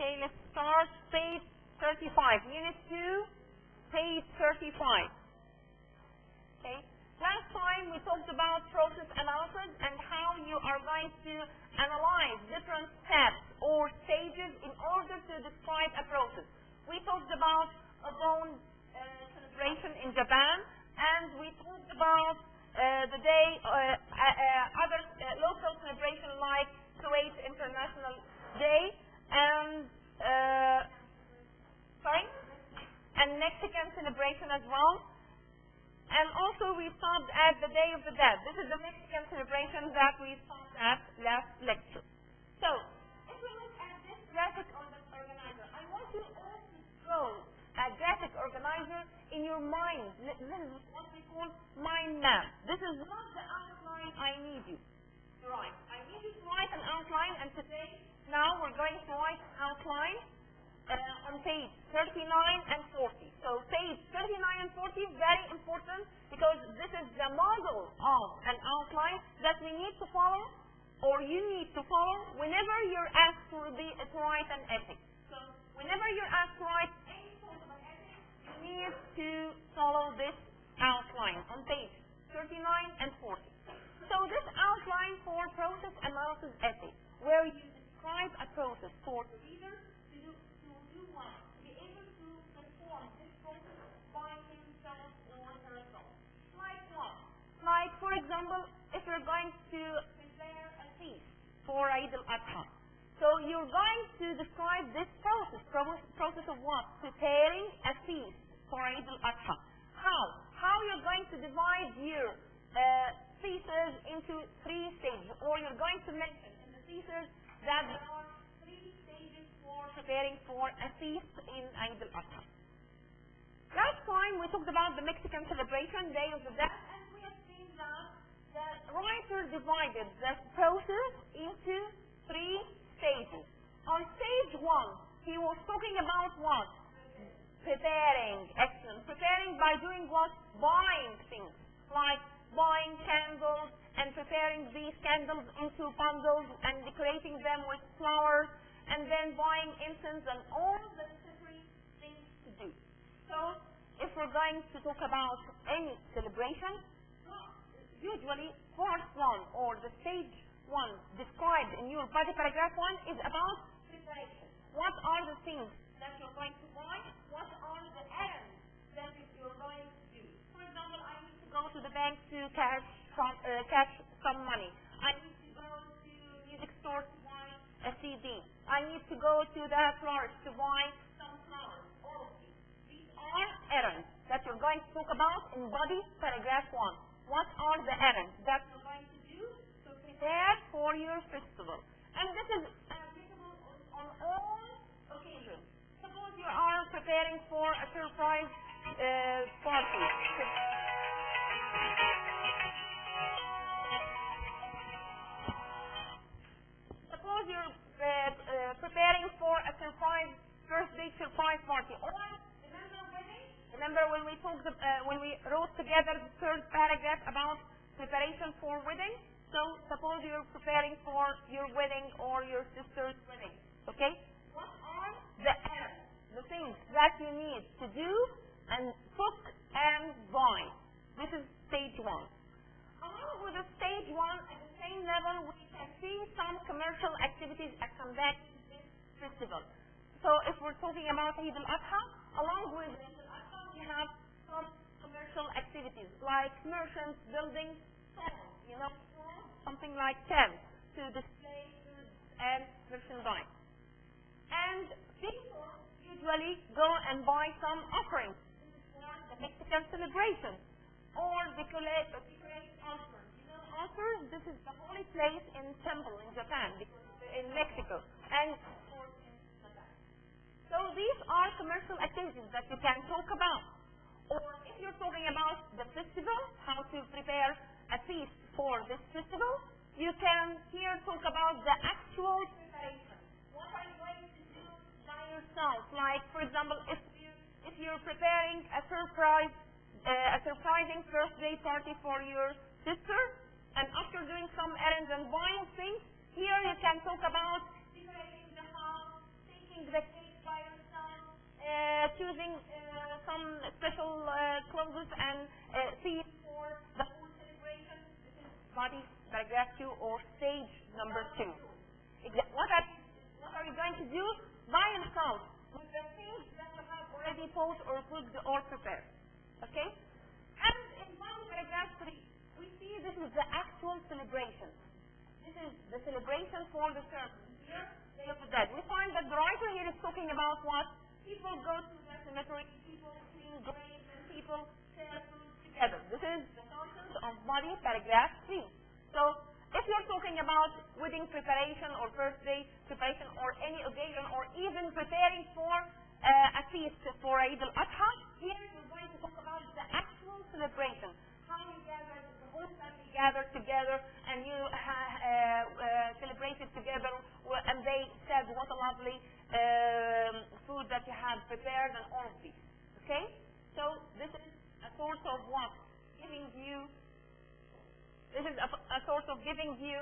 Okay, let's start page 35. Unit 2, page 35. Okay. Last time we talked about process analysis and how you are going to analyze different steps or stages in order to describe a process. We talked about a bone celebration in Japan, and we talked about the day, other local celebration like Kuwait International Day, and Mexican celebration as well. And also we stopped at the Day of the Dead. This is the Mexican celebration that we stopped at last lecture. So, if we look at this graphic organizer, I want you all to draw a graphic organizer in your mind. This is what we call mind map. This is not the outline I need you to write. I need you to write an outline, and today, now we're going to write an outline on page 39 and 40. So page 39 and 40 is very important because this is the model of an outline that we need to follow, or you need to follow, whenever you're asked to write an essay. So whenever you're asked to write any sort of an essay, you need to follow this outline on page 39 and 40. So this outline for process analysis essay, where you describe a process for the reader to do what? To be able to perform this process by himself or herself. Like what? Like, for example, if you're going to prepare a feast for Eid al-Adha. So you're going to describe this process of what? Preparing a feast for Eid al-Adha. How? How you're going to divide your thesis into 3 stages, or you're going to mention in the thesis that there are 3 stages for preparing for a feast in Eid al-Adha. Last time we talked about the Mexican celebration, Day of the Dead, and we have seen that the writer divided the process into 3 stages. On stage 1, he was talking about what? Preparing. Excellent. Preparing by doing what? Buying things, like buying candles and preparing these candles into bundles and decorating them with flowers, and then buying incense and all the necessary things to do. So, if we're going to talk about any celebration, usually part 1 or the stage 1 described in your body paragraph 1 is about preparation. What are the things that you're going to buy? What are the errands that you're going to do? For example, I need to go to the bank to cash some money. I need to go to music store to buy a CD. I need to go to the florist to buy some flowers. All of these. These are errands that you're going to talk about in body paragraph 1. What are the errands that you're going to do to prepare for your festival? And this is applicable on all occasions. Suppose you are preparing for a surprise party. Suppose you're preparing for a birthday surprise party. Or remember wedding? Remember when we talked, when we wrote together the 3rd paragraph about preparation for wedding? So suppose you're preparing for your wedding or your sister's wedding. Okay? What are the errands, the things that you need to do and cook and buy? This is stage 1. Along with the stage 1, at the same level, we can see some commercial activities as compared to this festival. So if we're talking about Eid al-Adha, along with Eid al-Adha, we have some commercial activities like merchants building stalls, something like tents to display goods and merchandise. And people usually go and buy some offerings for the Mexican celebration, or decorate altars. Altars, this is the holy place in temple in Japan, in Mexico, and of course in Japan. So these are commercial activities that you can talk about. Or if you're talking about the festival, how to prepare a feast for this festival, you can here talk about the actual preparation. What are you going to do by yourself? Like, for example, if you're preparing a surprising birthday party for your sister, and after doing some errands and buying things, here you can talk about decorating the house, baking the cake by yourself, choosing some special clothes and theme for the whole celebration. This is body paragraph 2 or stage number 2. What are you going to do by yourself with the things that you have already bought or cooked or prepared? Okay? And in body paragraph 3, we see this is the actual celebration. This is the celebration for the ceremony. Here, Day of the Dead. We find that the writer here is talking about what? People go to the cemetery, people clean graves, and people share food together. This is the content of body paragraph 3. So, if you're talking about wedding preparation or birthday preparation or any occasion or even preparing for a feast for Eid al-Adha, here we're going to talk about the actual celebration. How you gather, the whole family gathered together and you celebrated together and they said what a lovely food that you had prepared and all of these. Okay? So this is a sort of what? Giving you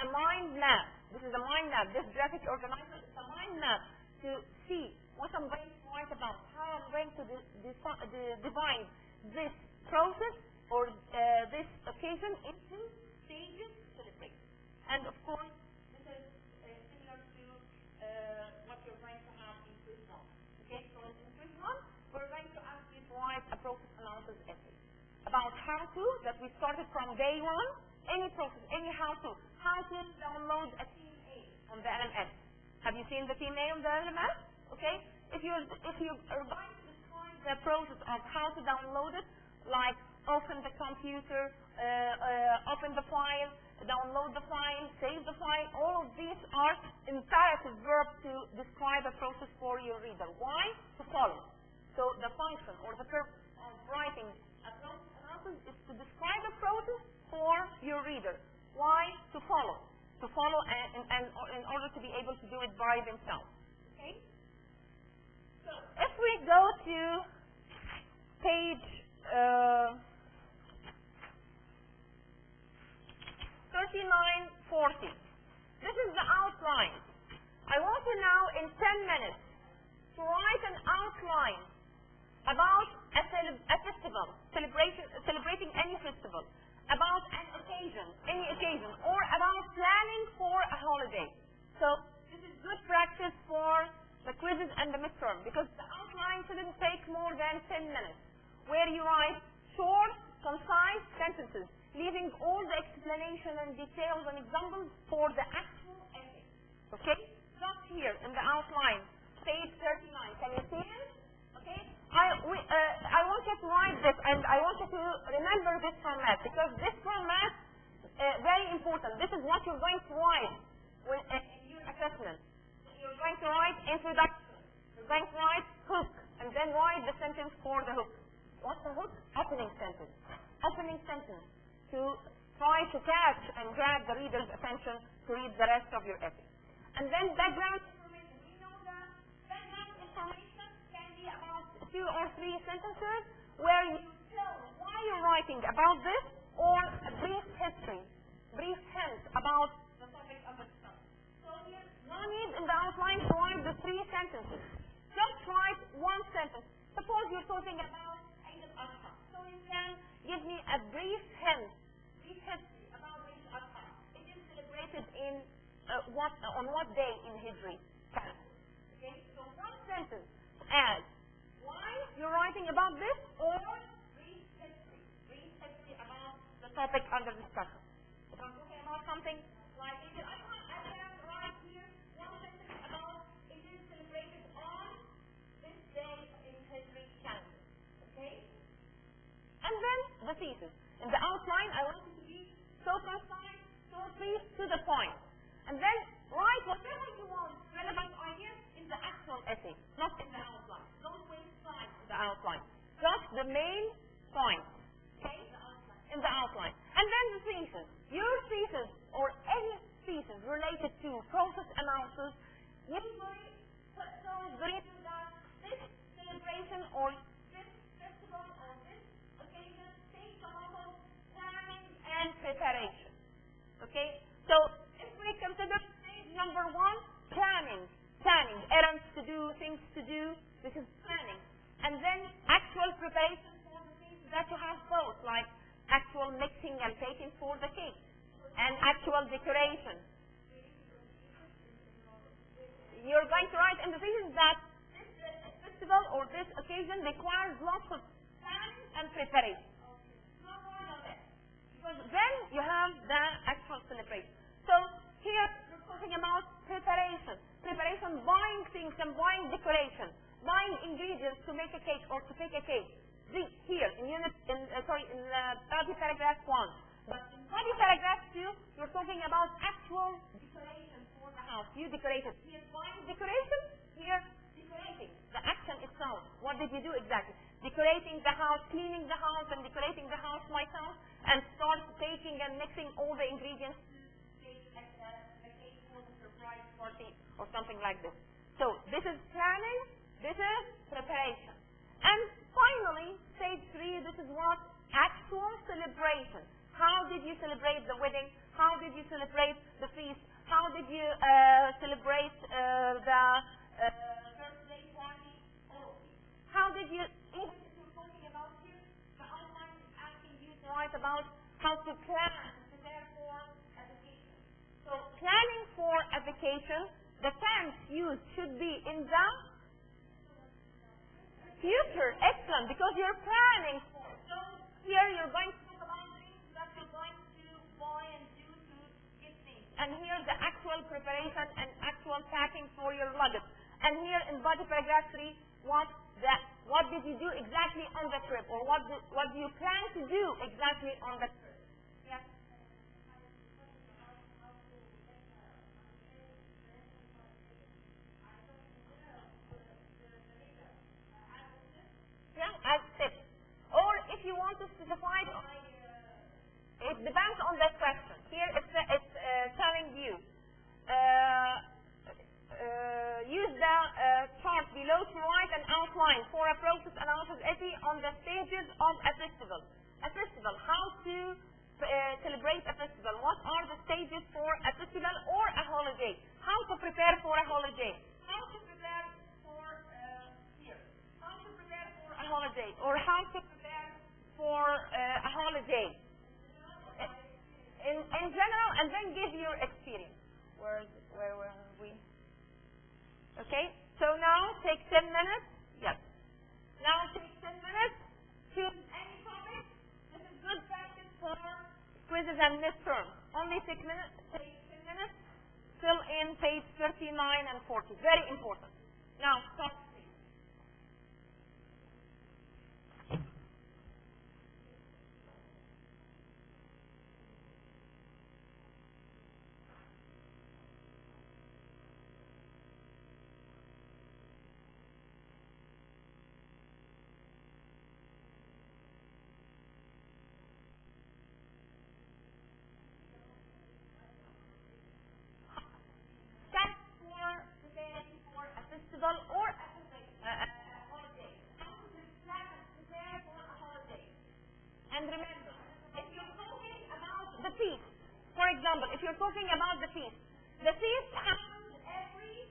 a mind map. This is a mind map. This graphic organizer is a mind map to see what I'm going to write about, how I'm going to divide this process or this occasion into stages to celebrate. And of course, this is similar to what you're going to have in quiz 1. Okay, so in quiz 1, we're going to ask you to write a process analysis essay about how to, that we started from day 1, any process, any how to download a team A on the LMS. Have you seen the team A on the LMS? Okay, if you are going to describe the process of how to download it, like open the computer, open the file, download the file, save the file, all of these are imperative verbs to describe a process for your reader. Why? To follow. So the function or the purpose of writing a process analysis is to describe a process for your reader. Why? To follow. To follow and in order to be able to do it by themselves. Okay? So if we go to page 3940. This is the outline. I want you now in 10 minutes to write an outline about a festival, celebrating any festival, about an occasion, any occasion, or about planning for a holiday. So this is good practice for the quizzes and the midterm because the outline shouldn't take more than 10 minutes, where you write short, concise sentences, leaving all the explanation and details and examples for the actual essay. Okay? Just here in the outline, page 39. Can you see it? Okay? I want you to write this and I want you to remember this format because this format is very important. This is what you're going to write in your assessment. You're going to write introduction. You're going to write hook and then write the sentence for the hook. What's the hook? Opening sentence. Opening sentence to try to catch and grab the reader's attention to read the rest of your essay. And then background information. We know that background information can be about 2 or 3 sentences where you tell why you're writing about this or a brief history, brief hint about the topic of the study. So there's no need in the outline to write the 3 sentences. Just write 1 sentence. Suppose you're talking about Eid al-Adha. So you can give me a brief hint, brief history about Eid al-Adha. It is celebrated in on what day in Hijri calendar. Okay? So 1 sentence as why you're writing about this or brief history about the topic under discussion. If I'm talking about something like Eid al-Adha, I can write here 1 sentence about it is celebrated on this day in Hijri calendar. Okay? And then the thesis. In the outline, I want it to be so concise, so brief, to the point. And then write whatever you want, relevant ideas in the actual essay, not in the outline. Don't waste time in the outline. Just the main point. Okay? In the outline. And then the thesis. Your thesis or any thesis related to process analysis usually shows the reader that this celebration or this festival or this occasion takes a lot of planning and preparation. Okay? So if we consider stage number 1, planning, errand few things to do. This is planning. And then actual preparation for the things that you have both, like actual mixing and baking for the cake, and actual decoration. You're going to write in the thesis that this festival or this occasion requires lots of planning and preparation. No more than that. Because then you have the actual celebration. So here we're talking about preparation. Preparation, buying things and buying decoration, buying ingredients to make a cake or to bake a cake. Here in body paragraph 1. But in body paragraph 2, you're talking about actual decoration for the house. You decorated. Here buying decoration, here decorating the action itself. What did you do exactly? Decorating the house, cleaning the house, and decorating the house myself, and start baking and mixing all the ingredients to make the cake for the surprise party or something like this. So this is planning, this is preparation. And finally, stage 3, this is what? Actual celebration. How did you celebrate the wedding? How did you celebrate the feast? How did you celebrate the birthday party? How did you, even if you're talking about here, the outline is asking you to write about how to plan and prepare for a vacation. So planning for a vacation, the tense used should be in the future. Excellent, because you're planning for. So here you're going to talk about things that you're going to buy and do to get things. And here the actual preparation and actual packing for your luggage. And here in body paragraph 3, what did you do exactly on the trip, or what do you plan to do exactly on the trip? Yes. Yeah, as tips. Or if you want to specify, it depends on the question. Here it's telling you, use the chart below to write an outline for a process analysis essay on the stages of a festival. A festival, how to celebrate a festival. What are the stages for a festival or a holiday? How to prepare for a holiday. How to prepare for a holiday, or how to prepare for a holiday in general, and then give your experience. Where were we? Okay, so now take 10 minutes. Yes. Now take 10 minutes. Choose any topic. This is good practice for quizzes and midterms. Only take 10 minutes. Fill in page 39 and 40. Very important. Now start. Or a holiday. How to prepare for a holiday. And remember, if you're talking about the feast, for example, if you're talking about the feast happens every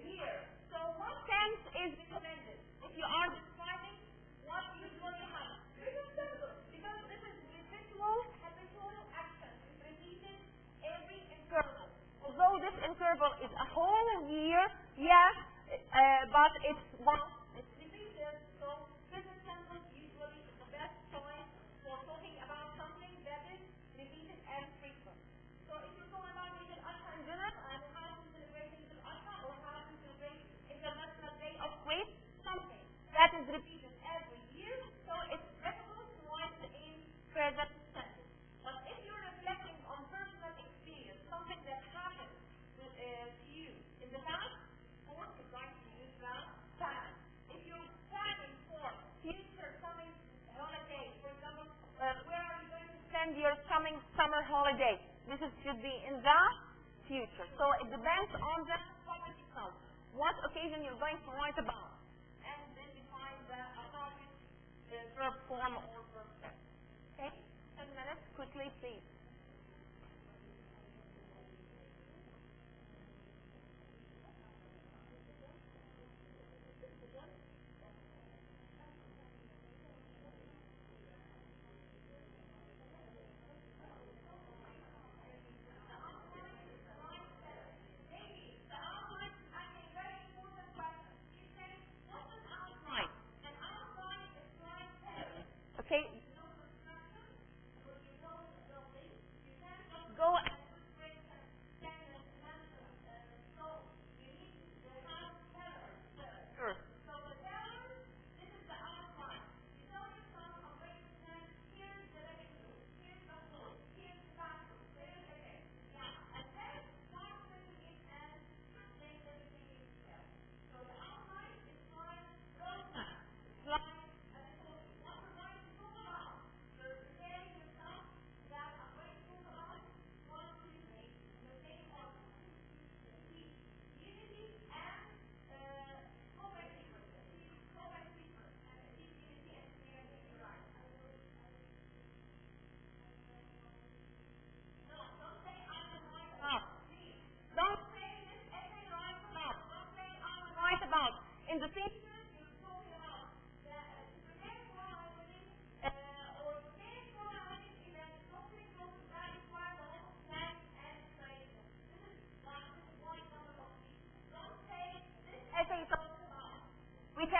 year. So what tense is recommended? If you are describing what usually happens. This is simple, because this is habitual action. It's repeated every interval. Although this interval is a whole year, yes, but it's repeated, so present simple usually is the best choice for talking about something that is repeated and frequent. So if you're talking about Eid al-Adha in general, and how to celebrate Eid al-Adha, or how to celebrate International Day of Faith, something that is repeated every year, so it's preferable to write in present tense. But if you're reflecting on personal experience, something that happened to you in the past, you're going to use the past. If you're planning for future coming holiday, for example, where are you going to spend your coming summer holiday? This should be in the future. So it depends on the topic itself. What occasion you're going to write about. And then define the appropriate verb form or verb set. Okay? 10 minutes, quickly, please.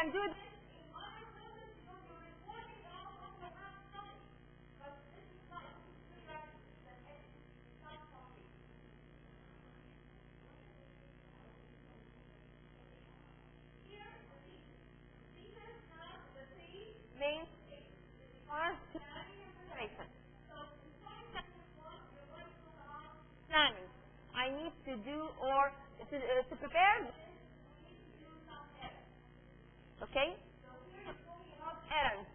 can do this in other places because you're reporting out what you have done. But this is not main are planning and preparation. So in point sentence 1, you're going to talk about planning. I need to do or to prepare this, I need to do some errands. Okay? So here you're talking about errands.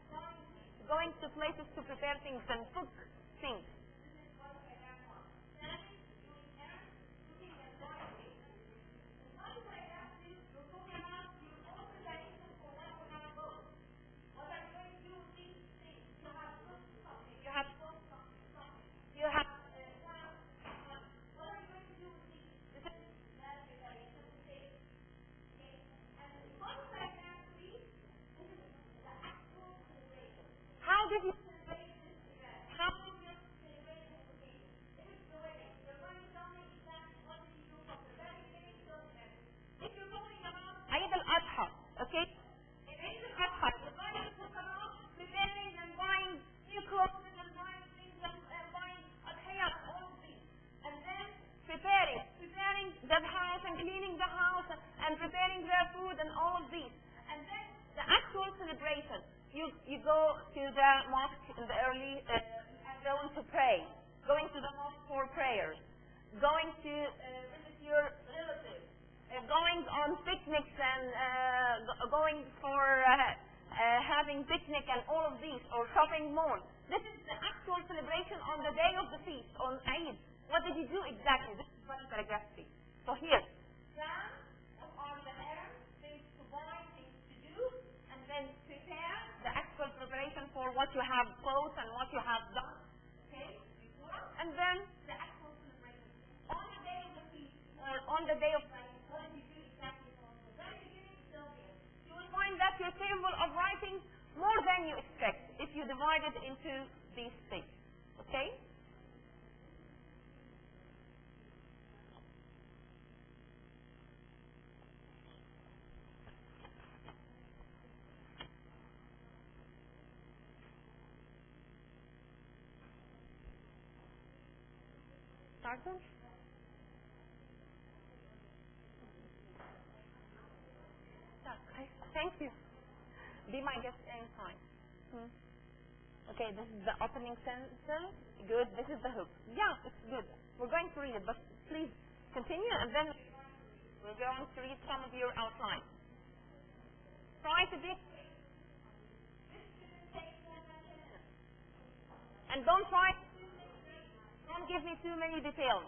Going to places to prepare things and cook things. This is what I have on. Planning, doing errands, cooking and buying things. And once I have this, you're talking about your own preparation for what you have both. What are you going to do with these things? You have cooked something. You have cooked something. You have what are you going to do with these? This is that preparation of things. Okay? And once I have these, this is the actual celebration. How did you celebrate this event? How did you celebrate this occasion? This is the wedding. You're going to tell me exactly what did you do from the very beginning till the end. If you're talking about Eid al-Adha, okay? In Eid al-Adha, you're going to talk about preparing and buying new clothes and buying things and buying adhiyat, all of these. And then preparing the house and cleaning the house and preparing their food and all of these. And then the actual celebration. You go to the mosque in the early and going to pray, going to the mosque for prayers, going to visit your relatives, going on picnics and going for having picnic and all of these, or shopping mall. This is the actual celebration on the day of the feast, on Eid. What did you do exactly? This is what paragraph 3. So here, plan, what are the errands, things to buy, things to do, and then prepare the actual preparation for what you have bought and what you have done. Okay? And then the actual celebration. On the day of the feast, or on the day of Eid, what did you do exactly from the very beginning till the end? You will find that you're capable of writing more than you expect if you divide it into these things. Okay? Started? Okay, thank you. Be my guest anytime. Okay, this is the opening sentence. Good. This is the hook. Yeah, it's good. We're going to read it, but please continue, and then we're going to read some of your outline. Try to be, and don't give me too many details.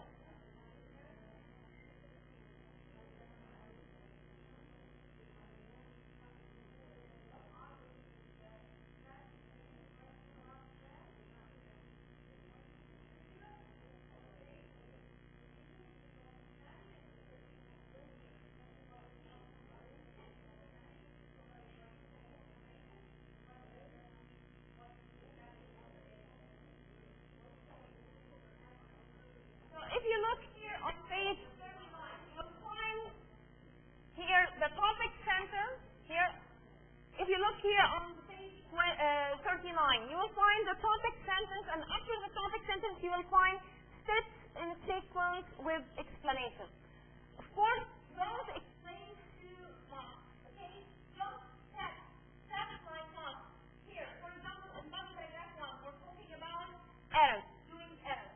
If you look here on page 39, you'll find here the topic sentence. Here, if you look here on page 39, you will find the topic sentence, and after the topic sentence, you will find steps in sequence with explanation. Of course, don't explain too much. Okay? Just steps like that. Here, for example, in paragraph 1, we're talking about errands, doing errands.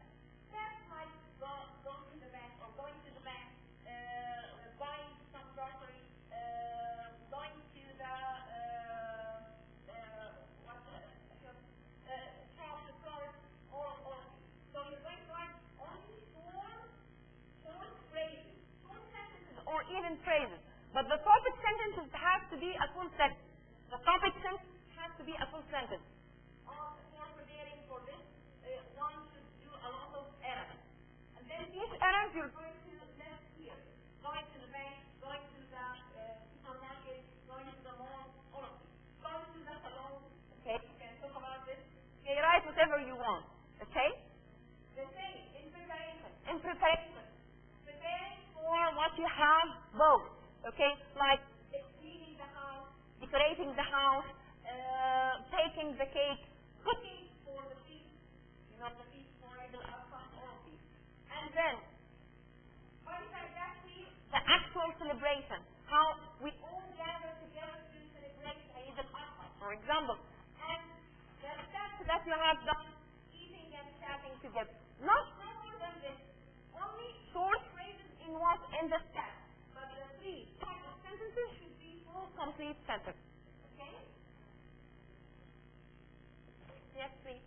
Going to the bank, or going to the bank, buying some groceries, going to the shop, the store, or so you're going to write only four phrases, four sentences, or even phrases. But the topic sentence has to be a full sentence. The topic sentence has to be a full sentence. For preparing for this, one should do a lot of errands. Then these errands you're going to list here. Going to the bank, going to the supermarket, going to the mall, all of these. Going to the salon. Okay, you can talk about this. Okay, write whatever you want. Okay? The same, in preparation. Preparing for what you have both. Okay? Like cleaning the house, decorating the house, taking the cake, cooking for the feast, the feast for the outcome, all of these. And then, what is exactly the actual celebration? How we all gather together to celebrate Eid al-Adha, for example. And the steps that you have done, eating and chatting together. Not more than this. Only short phrases in what? In the step. But the three types of sentences should be full, complete sentence. Okay? Yes, please.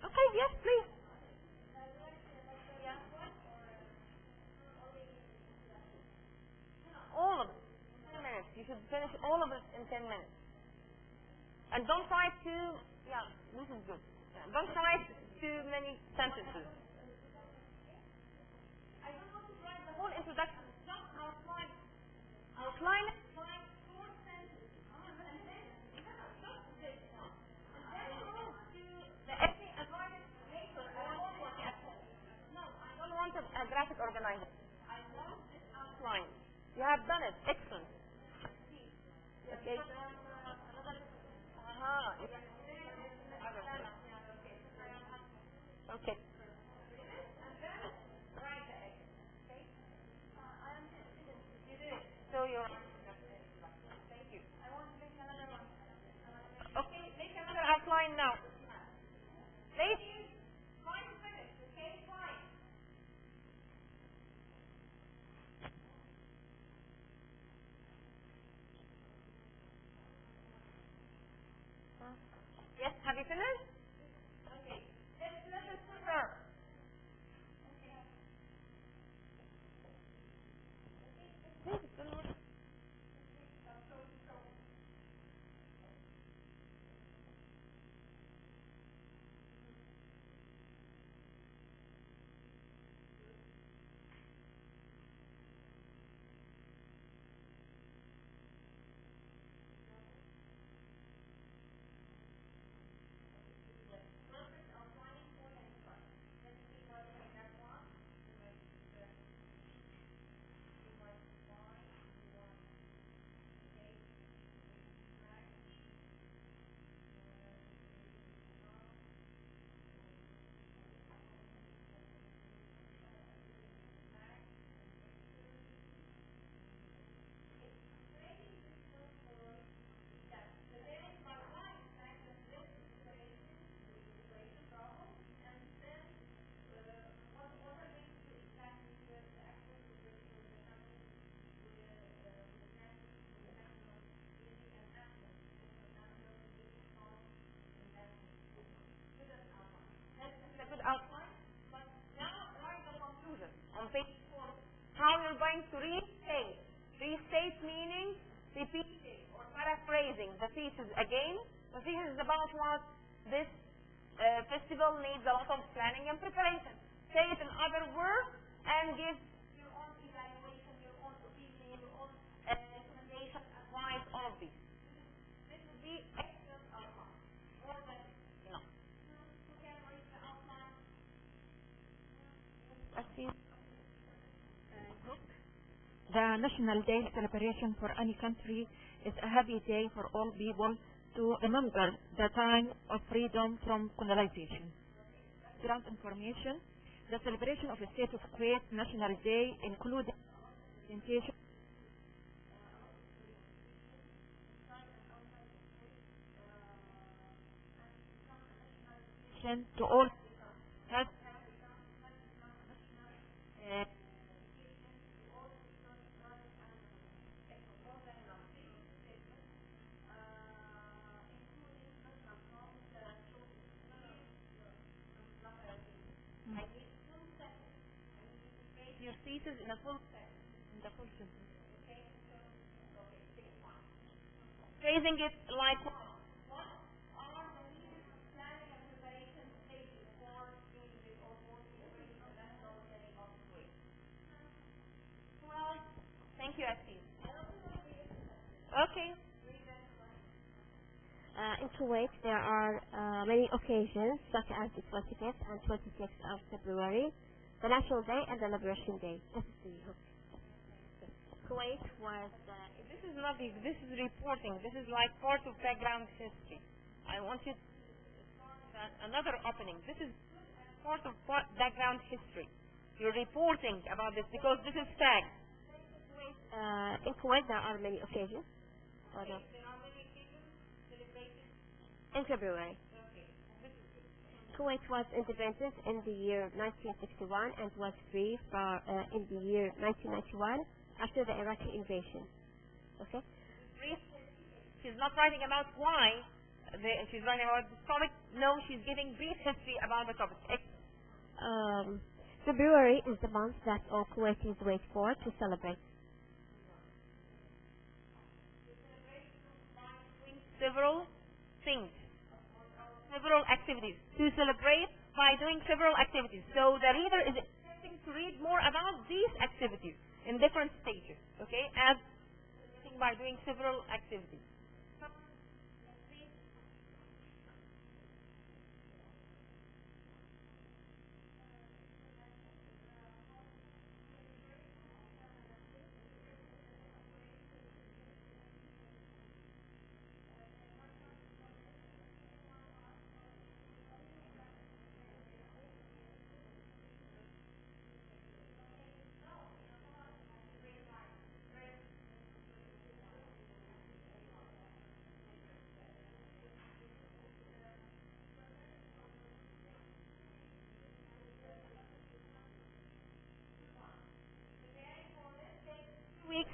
Okay, yes, please. All of it. 10 minutes. You should finish all of it in 10 minutes. And don't try this is good. Yeah, don't try too many sentences. I don't want to write the whole introduction. Just outline. Outline it. Write short sentences. And then, just this one. And then move to the essay and write it later. I won't work at home. No, I don't want a graphic organizer. I want this outline. You have done it. Excellent. Okay. Okay. So you're. Thank you. Okay, make another outline now. Ladies, try to finish. Okay, fine. Yes, have you finished? Okay. Let us start. Outline, but now write the conclusion on page 4. How you're going to restate. Restate meaning repeating or paraphrasing the thesis again, the thesis is about what this festival needs a lot of planning and preparation. Say it in other words and give your own evaluation, your own opinion, your own recommendation, advice, all of these. This would be excellent outcome. More than enough. Who can read the outline? The National Day celebration for any country is a happy day for all people to remember the time of freedom from colonization. Ground information: the celebration of the State of Kuwait National Day includes presentation to all has your thesis in a full sentence. Phrasing it like thank you, Asif. Okay. In Kuwait, there are many occasions, such as the 25th and 26th of February, the National Day and the Liberation Day. Kuwait was... this is not this is reporting. This is like part of background history. I want you to start another opening. This is part of background history. You're reporting about this because this is tag. In Kuwait, there are many occasions. There are many occasions celebrated in February. Kuwait was independent in the year 1961 and was free in the year 1991 after the Iraqi invasion. Okay? She's not writing about why. She's writing about this topic. No, she's giving brief history about the topic. February is the month that all Kuwaitis wait for to celebrate. Several things, several activities to celebrate by doing several activities. So the reader is expecting to read more about these activities in different stages, okay, as by doing several activities. Weeks.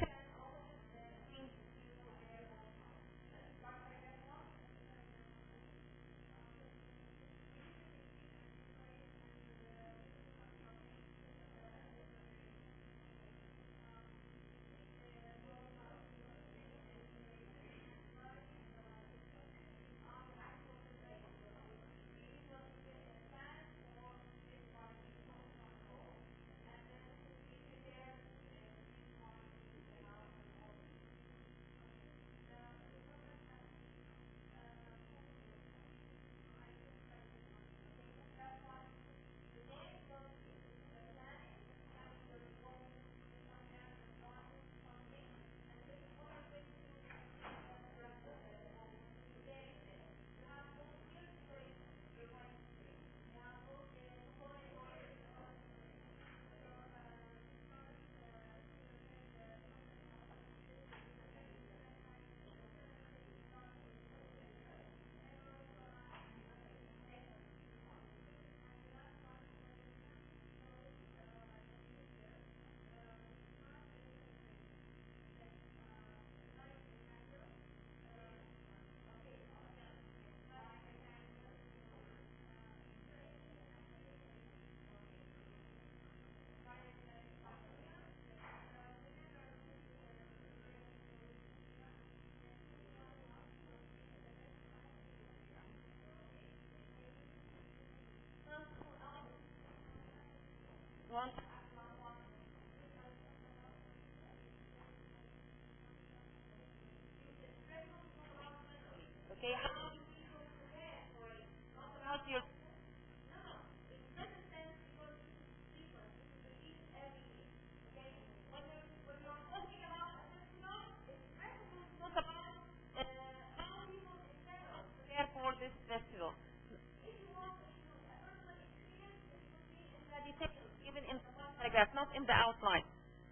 in the outline.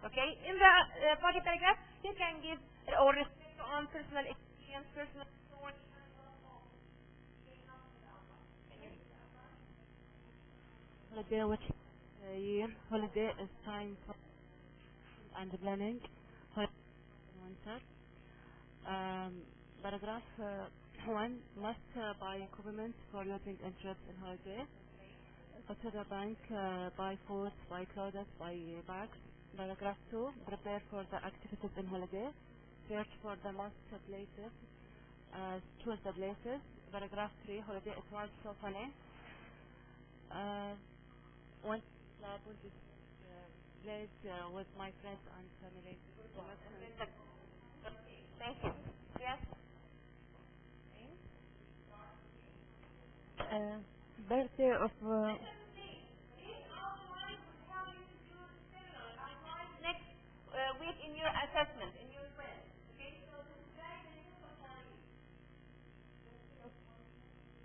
Okay? In the body paragraph, you can give or reflect on personal experience, personal story. Holiday, which year? Holiday is time for and planning. Winter. Paragraph 1 must buy equipment for using in trips in holiday. Go to the bank, buy food, buy clothes, buy bags. Paragraph 2, prepare for the activities in holiday. Search for the most places. Choose the places. Paragraph 3, holiday, it was so funny. Went club with this place with my friends and family. Thank you. Yes? Birthday of Next week in your assessment, in your quiz. Okay?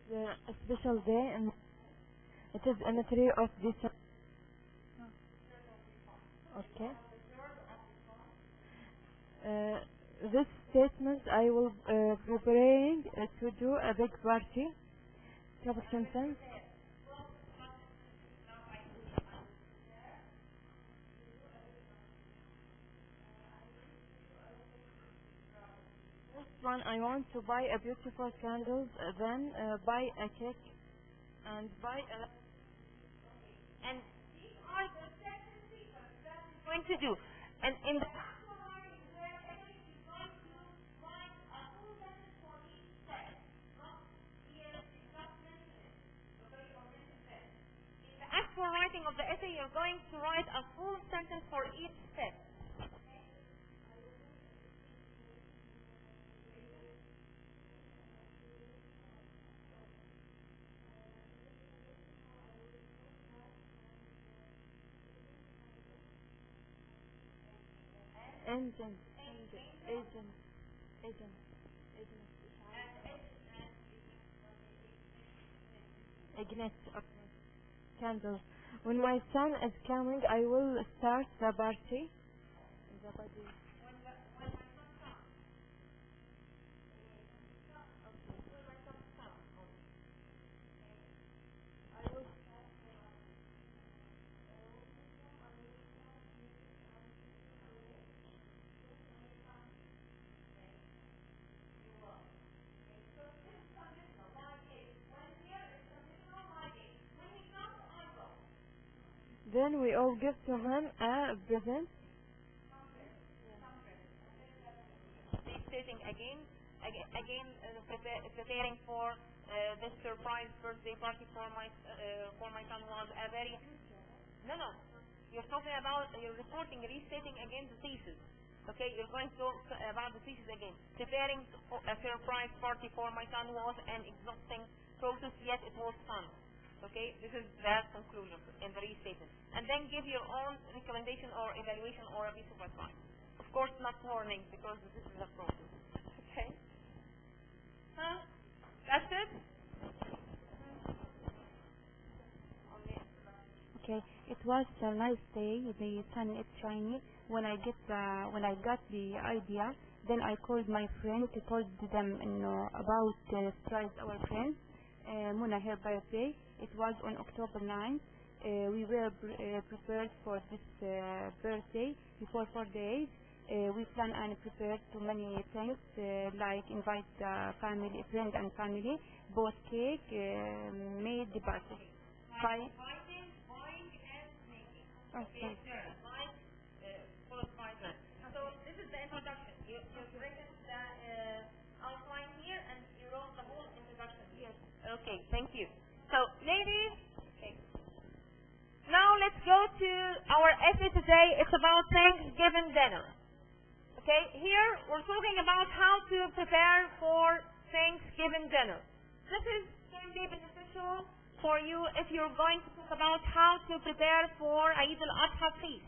So a special day, and it is in the 3 of December. Okay. This statement I will preparing to do a big party. Topic sentence. This one I want to buy a beautiful candles, then buy a cake and buy a. and these are the second sequence that we're going to do. And in the actual writing of the essay, you're going to write a full sentence for each step. Agent. Agnes. Candles. When my son is coming, I will start the party. Then we all give to him a present. Stating again, preparing for this surprise birthday party for my son was a very no. You're talking about you're restating again the thesis. Okay, you're going to talk about the thesis again. Preparing a surprise party for my son was an exhausting process, yet it was fun. Okay, this is the conclusion in the restatement. And then give your own recommendation or evaluation or a piece of advice. Of course, not warning, because this is a process. Okay? That's it? Okay, it was a nice day. The sun is shiny. When I got the idea, then I called my friend to told them about surprise our friend Muna her birthday. It was on October 9th. We were prepared for this birthday before 4 days. We plan and prepared too many things like invite the family, friends and family, bought cake, made the party. Bye. Okay. So this is the introduction. You've written the outline here and you wrote the whole introduction. Yes. Okay, thank you. So, ladies, okay. Now let's go to our essay today. It's about Thanksgiving dinner. Okay, here we're talking about how to prepare for Thanksgiving dinner. This is going to be beneficial for you if you're going to talk about how to prepare for Eid al-Adha feast.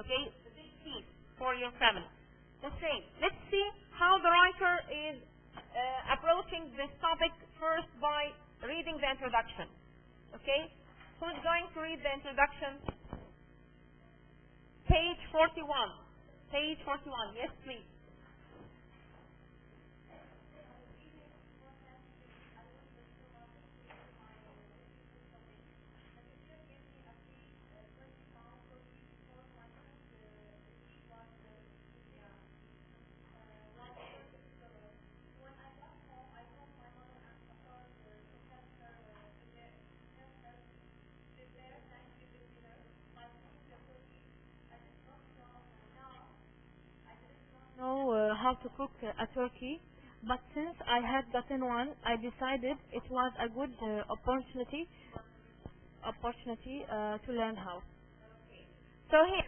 Okay, the big feast for your family. Let's see how the writer is approaching this topic first by reading the introduction. Okay? Who's going to read the introduction? 41. Page 41. Yes, please. Know how to cook a turkey, but since I had gotten one, I decided it was a good opportunity to learn how. So here,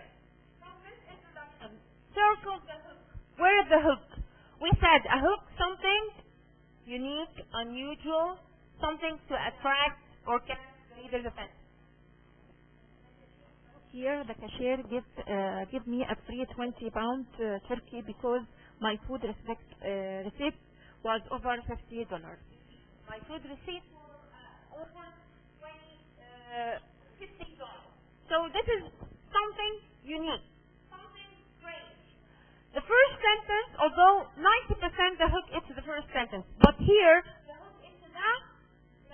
from this introduction, circle the hook. Where is the hook? We said a hook, something unique, unusual, something to attract or catch the reader's attention. Here, the cashier give me a free 20-pound turkey because my food receipt was over $50. My food receipt was over $50. So this is something unique, something strange. The first sentence, although 90% the hook is the first sentence, but here the hook is the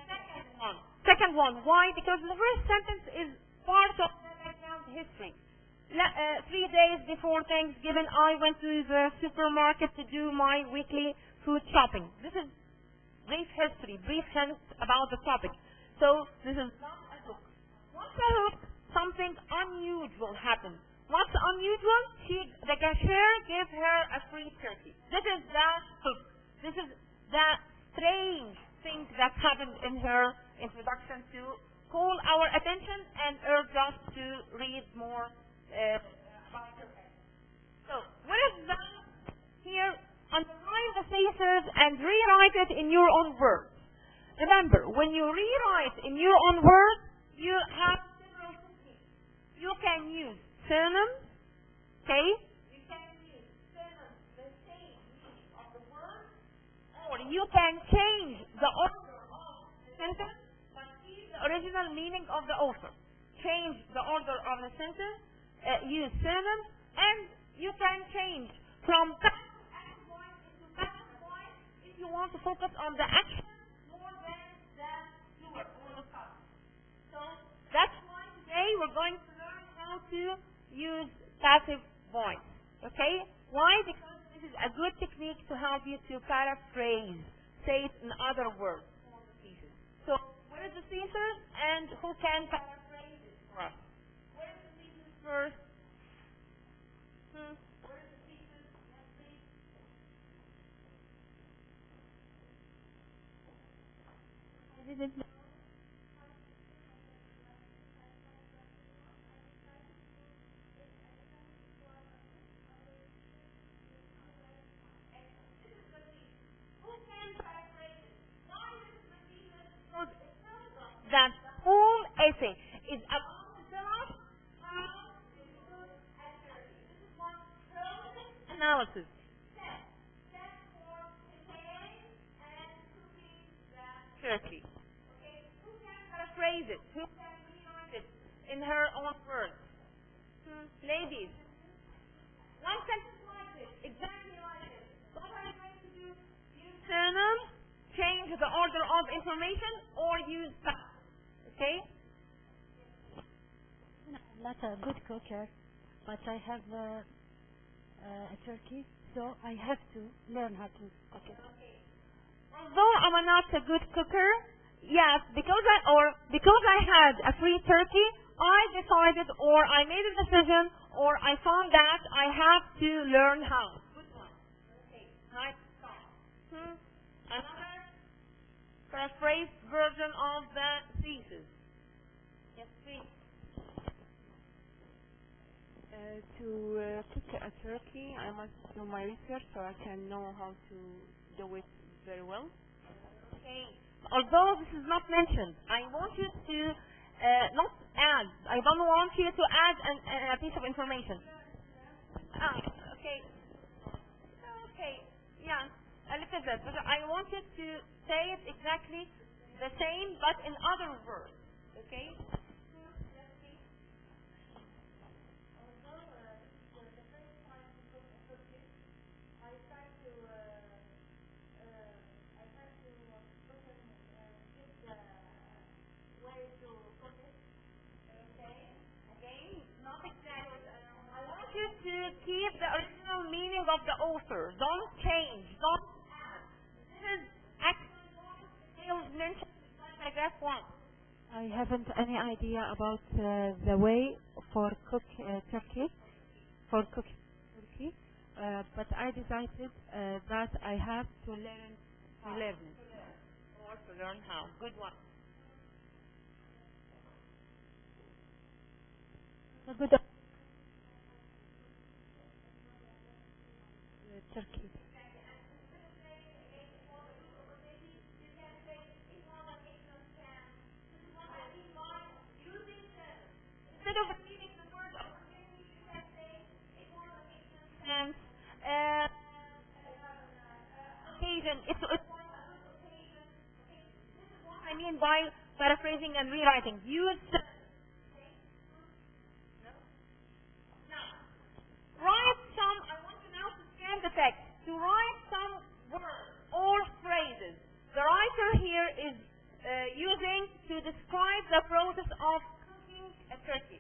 second one. Second one. Why? Because the first sentence is part of history. 3 days before Thanksgiving, I went to the supermarket to do my weekly food shopping. This is brief history, brief hints about the topic. So this is not a hook. What's a hook? Something unusual happened. What's unusual? The cashier gave her a free turkey. This is the hook. This is the strange thing that happened in her introduction to call our attention and urge us to read more about her. So, what is that? Here, underline the thesis and rewrite it in your own words. Remember, when you rewrite in your own words, you have several techniques. You can use synonyms, okay? You can use synonyms, the same meaning of the word, or you can change the order of the sentence, original meaning of the author. Change the order of the sentence, use synonyms, and you can change from passive voice into passive voice if you want to focus on the action more than the doer or the subject. So that's why today we're going to learn how to use passive voice. Okay? Why? Because this is a good technique to help you to paraphrase, say it in other words. So what is the thesis and who can paraphrase it for us? What is the thesis first? What is the thesis? Yes, please. I didn't know. That whole essay is about the how to cook a turkey. This is one process analysis. Step for preparing and cooking the turkey. Okay, who can paraphrase it? Who can rewrite it in her own words? Ladies. One sentence like this, exactly like this. What are you going to do? Use synonyms, change the order of information, or use passive. Okay? I'm not a good cooker, but I have a turkey, so I have to learn how to cook it. Okay. Although I'm not a good cooker, yes, because I had a free turkey, I decided, or I made a decision, or I found that I have to learn how. Good one. Okay. Nice start. Another paraphrased version of the thesis. Yes, please. To cook a turkey, I must do my research so I can know how to do it very well. Okay. Although this is not mentioned, I want you to not add. I don't want you to add a piece of information. Okay. Okay. Yeah. A little bit. But I want you to say it exactly the same, but in other words. Okay? to keep the original meaning of the author. Don't change. Don't add. This is actually mentioned in paragraph 1. I haven't any idea about the way for cooking turkey, but I decided that I have to learn Or to learn how. Good one. Good turkey. Instead of repeating the word opportunity, you can say it was an instance, occasion. It's what I mean by paraphrasing and rewriting. Use write some. I want you now to scan the text. To write some words or phrases. The writer here is using to describe the process of cooking a turkey.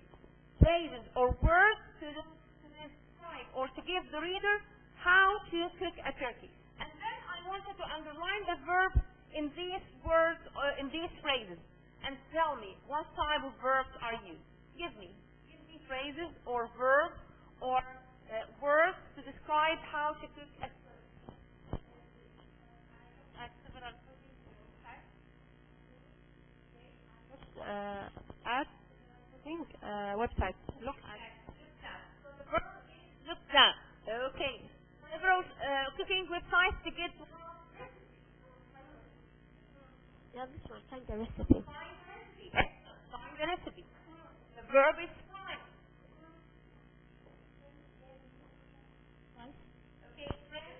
Phrases or words to describe or to give the reader how to cook a turkey. And then I wanted to underline the verb in these words or in these phrases and tell me what type of verbs are used. Give me phrases or verbs or words to describe how to cook a turkey. At website. Look at. So the verb is looked at. Okay. Several cooking websites to get Yeah, this one. Find the recipe. find the recipe. The verb is find. Okay, friends,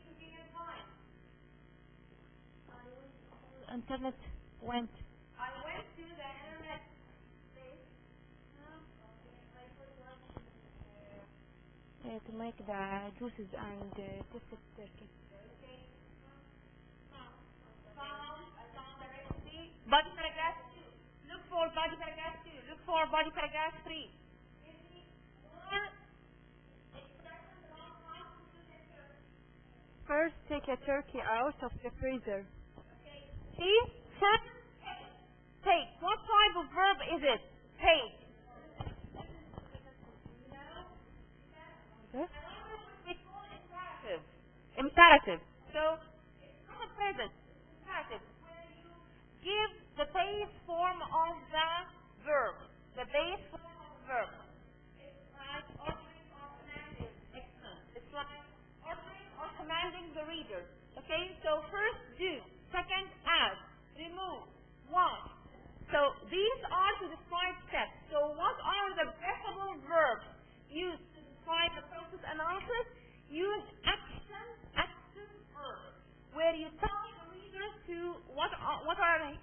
cooking and find. Internet went. I went to the internet. To make the juices and tasted turkey. Found the recipe. Body paragraph 2. Look for body paragraph 2. Look for body paragraph 3. First, take a turkey out of the freezer. See? First, take. What type of verb is it? Take. Okay. We call it imperative. Imperative. So, it's not a present. Imperative. Where you give the base form of the verb. The base form of the verb. It's like ordering or commanding. Excellent. It's like ordering or commanding the reader. Okay? So, first, do. Second, add. Remove. Wash. So, these are to describe steps. So, what are the preferable verbs used to describe the process analysis? Use active verbs, where you tell the reader to what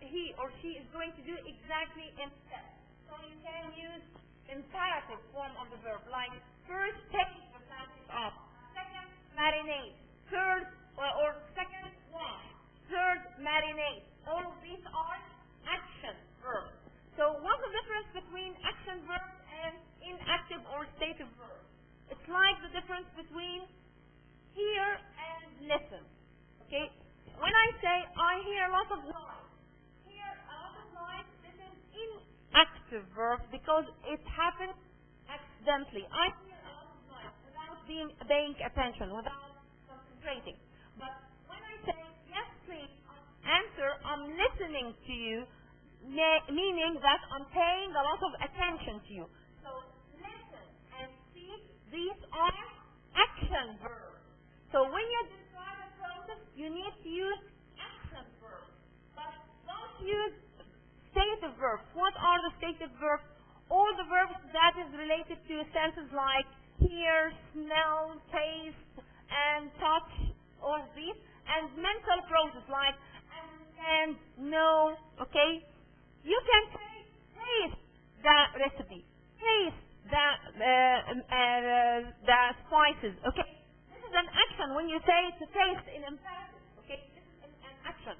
he or she is going to do exactly in steps. So, you can use imperative form of the verb, like first take the plastic off, second marinate, third or second wash, third marinate. All of these are action verbs. So what's the difference between action verbs and inactive or stative verbs? It's like the difference between hear and listen. Okay? When I say I hear a lot of noise, this is inactive verb because it happens accidentally. I hear a lot of noise without paying attention, without concentrating. But when I say yes please, answer, I'm listening to you, meaning that I'm paying a lot of attention to you. So listen and speak, these are action verbs. So when you describe a process, you need to use action verbs. But don't use stative verbs. What are the stative verbs? All the verbs that is related to senses like hear, smell, taste, and touch, all of these. And mental process like understand, know, okay? You can say, taste the recipe, taste the spices, okay? This is an action when you say to taste in imperative, okay? This is an action.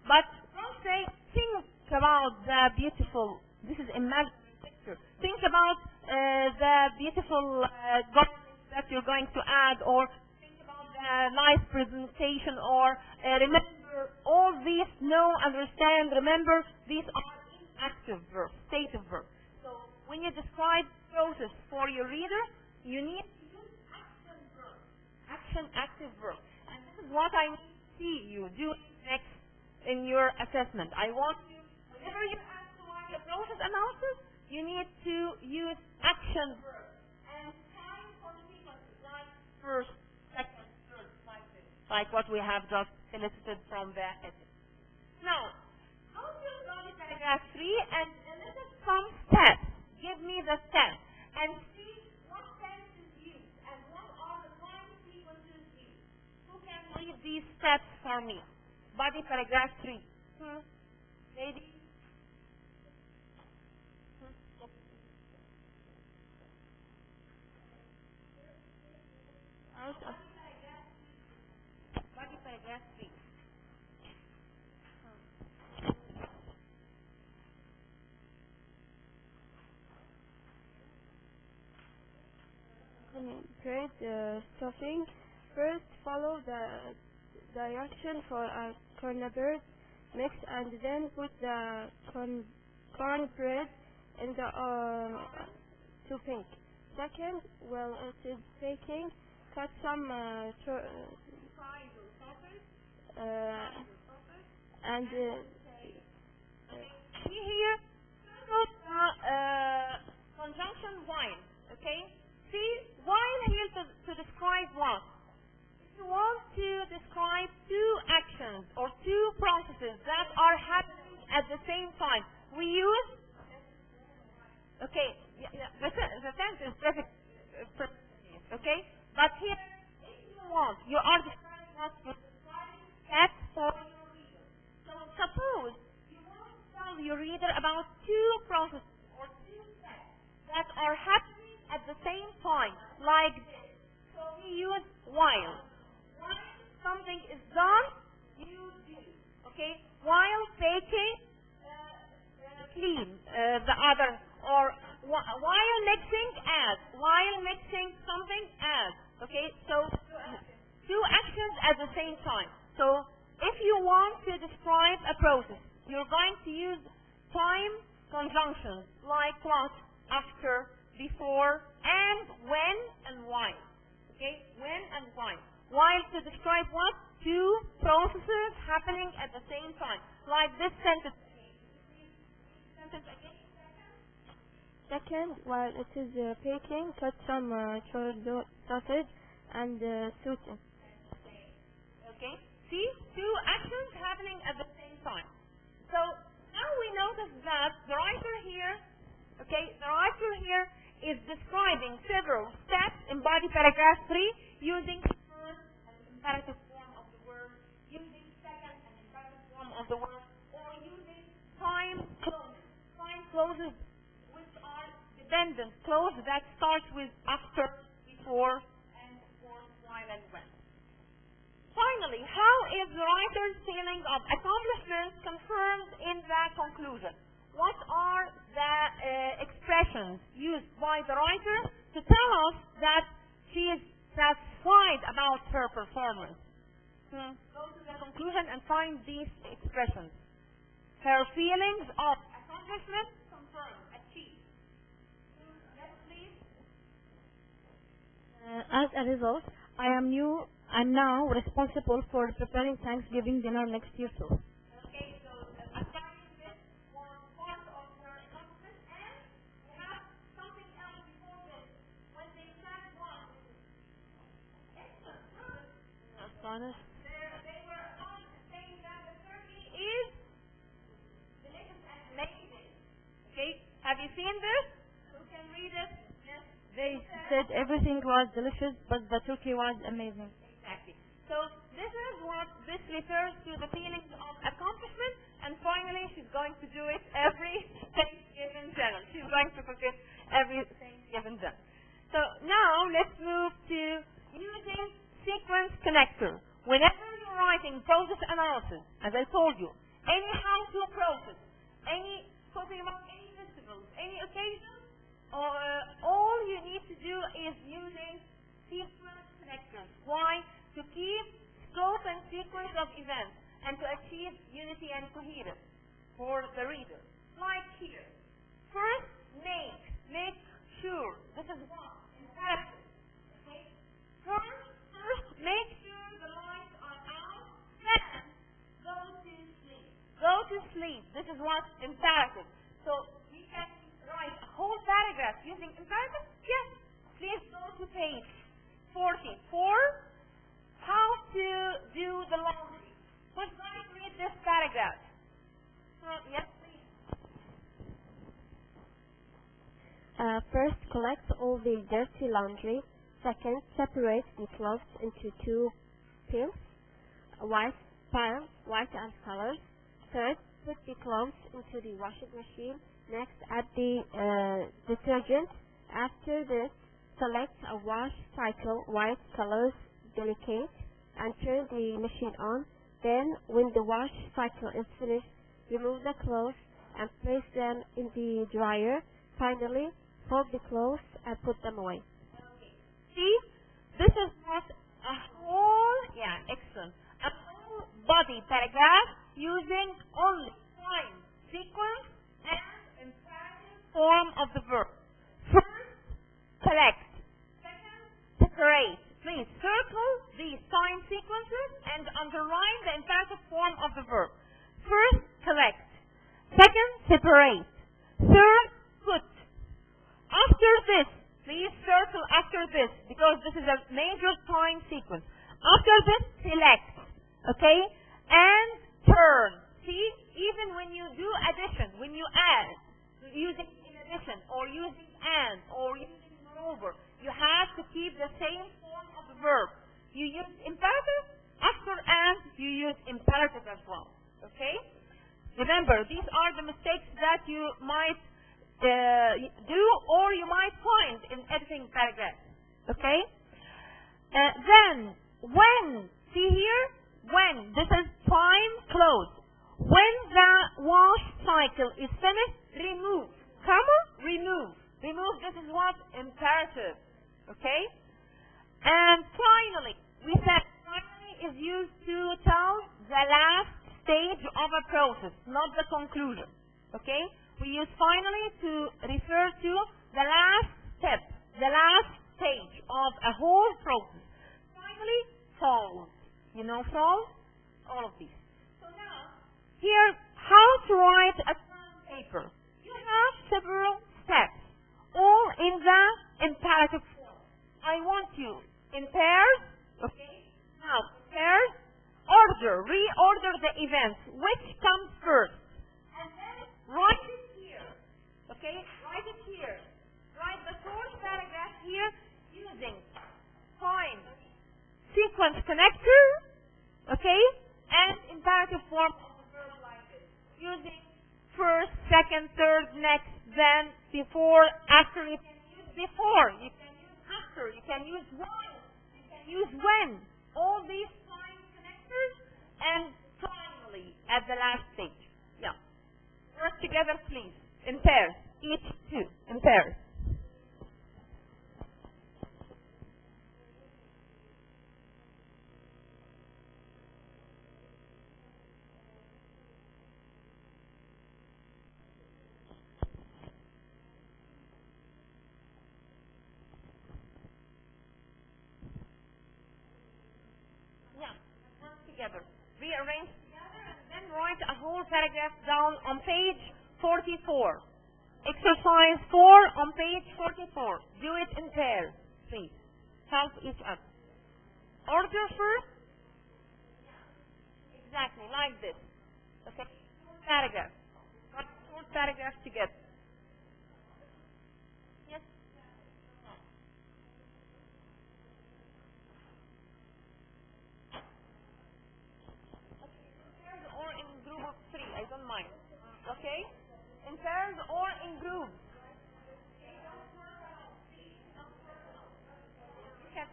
But don't say, think about the beautiful, this is imaginary picture. Think about the beautiful garments that you're going to add, or think about the nice presentation, or remember all these, know, understand, remember, these are inactive verbs, stative verbs. So when you describe process for your reader, you need to use action verbs, action active verbs. And this is what I need to see you do next in your assessment. I want you, whenever you have to write a process analysis, you need to use action verbs and time consequences, like first, second, third, like this, like what we have just elicited from the essay. Now, go to body paragraph 3 and elicit some steps. Give me the steps and see what tense is used and what are the time sequences used. Who can read these steps for me? Body paragraph 3. Lady? Body paragraph 3. Grade stuffing. First, follow the direction for a cornbread mix, and then put the cornbread in the to bake. Second, while it is baking, cut some and see here, conjunction while, okay? See, while here to describe what? If you want to describe two actions or two processes that are happening at the same time, we use, okay, the tense is perfect, okay? But here, if you want, you are describing what you're describing steps for your reader. So suppose you want to tell your reader about two processes or two steps that are happening at the same time, like this. So we use while. While something is done, you do. Okay? While baking, clean the other. Or while mixing, add. While mixing something, add. Okay? So two actions at the same time. So if you want to describe a process, you're going to use time conjunctions like what? After, before, and when, and why. Okay? When and why. While to describe what? Two processes happening at the same time. Like this sentence. Sentence again. Second, while it is baking, cut some chorizo sausage and suit it. Okay? See? Two actions happening at the same time. So now we notice that the writer here, okay, the writer here is describing several steps in body paragraph 3 using first and imperative form of the word, using second and imperative form of the word, or using time clauses. Time clauses which are dependent clauses that start with after, before, and of course while and when. Finally, how is the writer's feeling of accomplishment confirmed in the conclusion? What are the expressions used by the writer to tell us that she is satisfied about her performance? Go to the conclusion and find these expressions. Her feelings of accomplishment confirmed, achieved. Next, please. As a result, I'm now responsible for preparing Thanksgiving dinner next year too. Okay, so assigning this was part of her accomplishment, and we have something else before this. When they said what? Astonished. They were all saying that the turkey is delicious and amazing. Okay, have you seen this? Who can read it? Yes. They said everything was delicious, but the turkey was amazing. Exactly. So this is what this refers to, the feelings of accomplishment, and finally she's going to do it every Thanksgiving dinner. She's going to cook it every Thanksgiving dinner. So now let's move to using sequence connector. Whenever you're writing process analysis, as I told you, any how-to process, any talking about any festivals, any occasions, all you need to do is using sequence connectors. Why? To keep scope and sequence of events and to achieve unity and coherence for the reader. Like here. First, make sure. This is what? Imperative. Okay? First, make sure the lights are out. Then, go to sleep. Go to sleep. This is what? Imperative. So, we can write a whole paragraph using imperative? Yes. Please go to page 44. How to do the laundry. Who's going to read this paragraph? Yes, please. First, collect all the dirty laundry. Second, separate the clothes into two piles, white and colors. Third, put the clothes into the washing machine. Next, add the detergent. After this, select a wash cycle, white colors, delicate, and turn the machine on. Then, when the wash cycle is finished, remove the clothes and place them in the dryer. Finally, fold the clothes and put them away. See, this is not a whole, excellent, a whole body paragraph using only time, sequence, and imperative form of the verb. First, collect. Second, separate. Please circle these time sequences and underline the imperative form of the verb. First, collect. Second, separate. Third, put. After this, please circle after this because this is a major time sequence. After this, select. Okay? And turn. See? Even when you do addition, when you add, using in addition or using and or using moreover, you have to keep the same form of the verb. You use imperative, after and you use imperative as well. Okay? Remember, these are the mistakes that you might do or you might find in editing paragraphs. Okay? Then, when, see here, when, this is time close. When the wash cycle is finished, remove. Comma, remove. Remove, this is what? Imperative. Okay? And finally, we said finally is used to tell the last stage of a process, not the conclusion. Okay? We use finally to refer to the last step, the last stage of a whole process. Finally, fold. You know fold? All of these. So now, here, how to write a term paper. You have several steps, all in the imperative form. I want you in pairs, okay? Now, pairs, reorder the events. Which comes first? And then write it here. Okay? Write it here. Write the fourth paragraph here using time, sequence connector, okay? And imperative form of the verb like this. Using first, second, third, next, then, before, after. You can use before. You can use after. You can use while. You can use when. All these time connectors and finally at the last stage. Yeah. Work together, please. In pairs. Each two. In pairs. Together. Rearrange together and then write a whole paragraph down on page 44. Exercise 4 on page 44. Do it in pairs, please. Help each other. Order first. Exactly, like this. Okay. Paragraph. Write 4 paragraphs together. Yes. Or in group of 3, I don't mind. Okay? In pairs or in groups. Okay.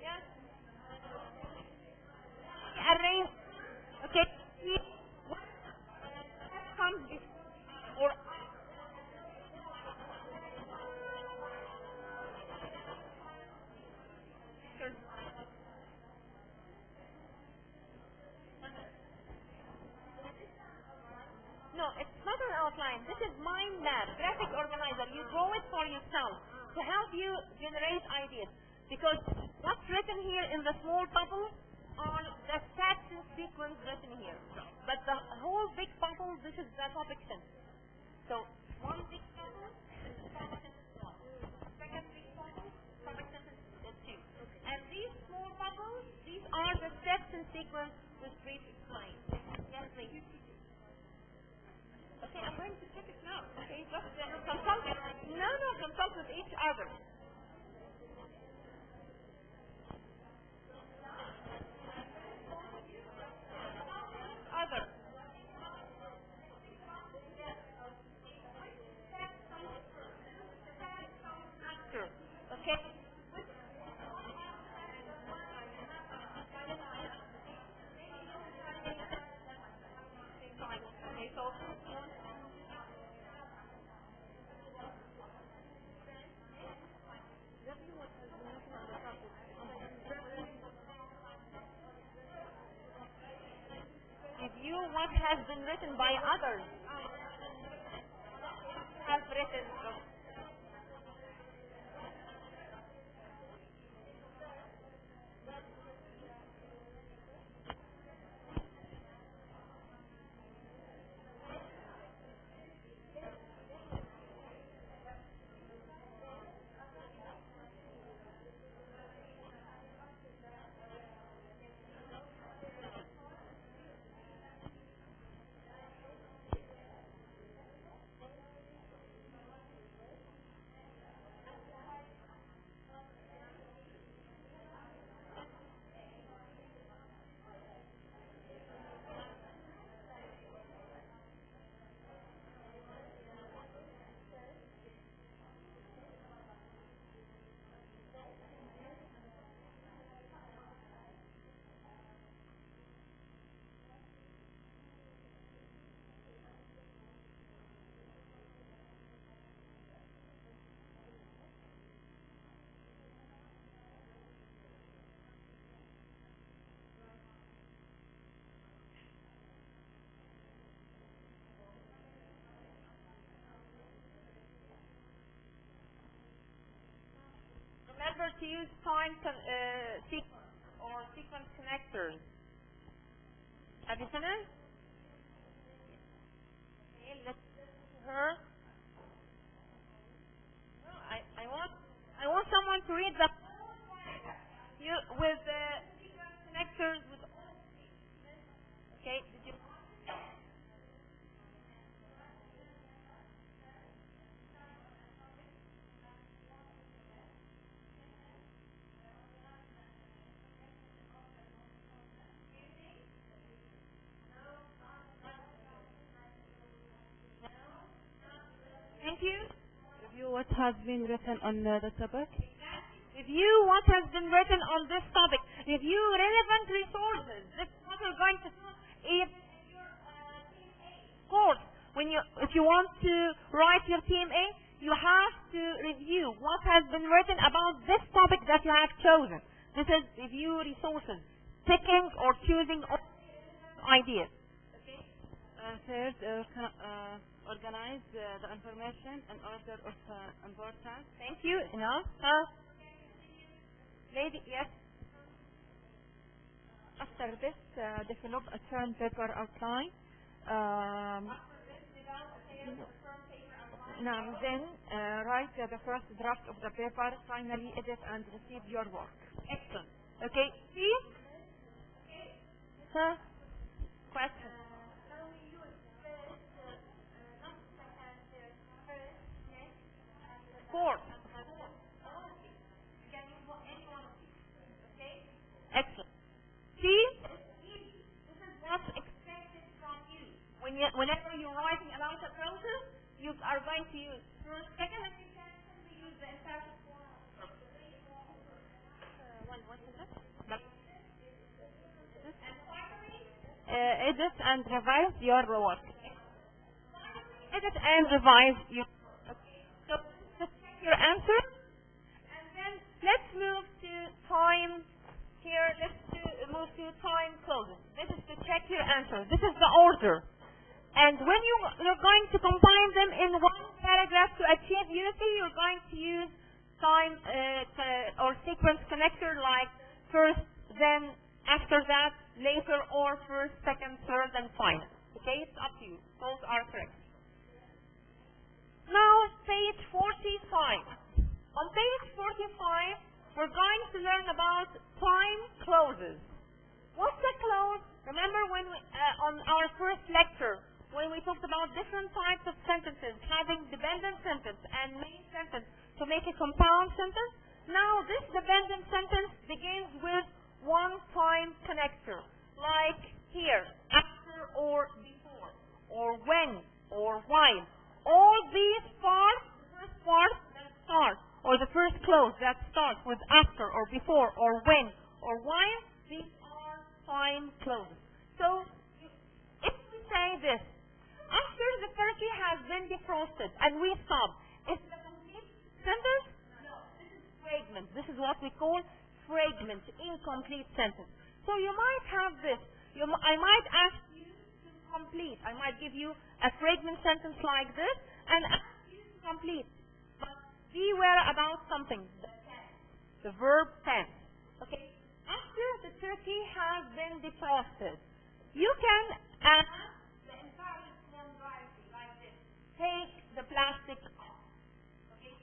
Yes. Okay? See what comes before or after. No, it's not an outline. This is mind map, graphic organizer. You draw it for yourself to help you generate ideas. Because what's written here in the small bubble are the steps in sequence written here. But the whole big bubble, this is the topic sentence. So one big bubble is the topic sentence one. Second big bubble, topic sentence two. And these small bubbles, these are the steps in sequence with brief explain. Yes, please. Okay, I'm going to check it now. Okay, just consult. No, consult with each other. Other. Sure. Okay. Okay, so review what has been written by others. Have written. Remember to use sequence or sequence connectors. Have you finished? Okay, let's listen to her. No, I want someone to read the you with the sequence connectors with. Okay, did you? Thank you. Review what has been written on the topic. Review what has been written on this topic. Review relevant resources. This is what we're going to do. If course, if you want to write your TMA, you have to review what has been written about this topic that you have chosen. This is review resources, picking or choosing ideas. Third, organize the information in order of importance. Thank you. Enough. Lady, yes. After this, develop a term paper outline. Now, then write the first draft of the paper, finally edit and receive your work. Excellent. Okay. See? Question. Four. Excellent. See? This is what's expected from you. Whenever you're writing about a process, you are going to use first, second, and you can simply use the entire form. What is it? And finally, edit and revise your work. Edit and revise your. Okay. So just check your answer, and then let's move to time. Here, move to time closing. This is to check your answer. This is the order. And when you're going to combine them in one paragraph to achieve unity, you're going to use time or sequence connector like first, then, after that, later, or first, second, third, and final. Okay, it's up to you. Those are correct. Now, page 45. On page 45, we're going to learn about time clauses. What's a clause? Remember when on our first lecture, when we talked about different types of sentences, having dependent sentence and main sentence to make a compound sentence? Now, this dependent sentence begins with one time connector, like here, after or before, or when, or while. All these parts, the first part that starts, or the first clause that starts with after, or before, or when, or while, these are time clauses. So, if we say this, after the turkey has been defrosted and we stop, is it a complete sentence? No, this is fragment. This is what we call fragment, incomplete sentence. So you might have this. I might ask you to complete. I might give you a fragment sentence like this and ask you to complete. But beware about something. The tense. The verb tense. Okay? After the turkey has been defrosted, you can ask the entire form like this. Take the plastic off. Okay?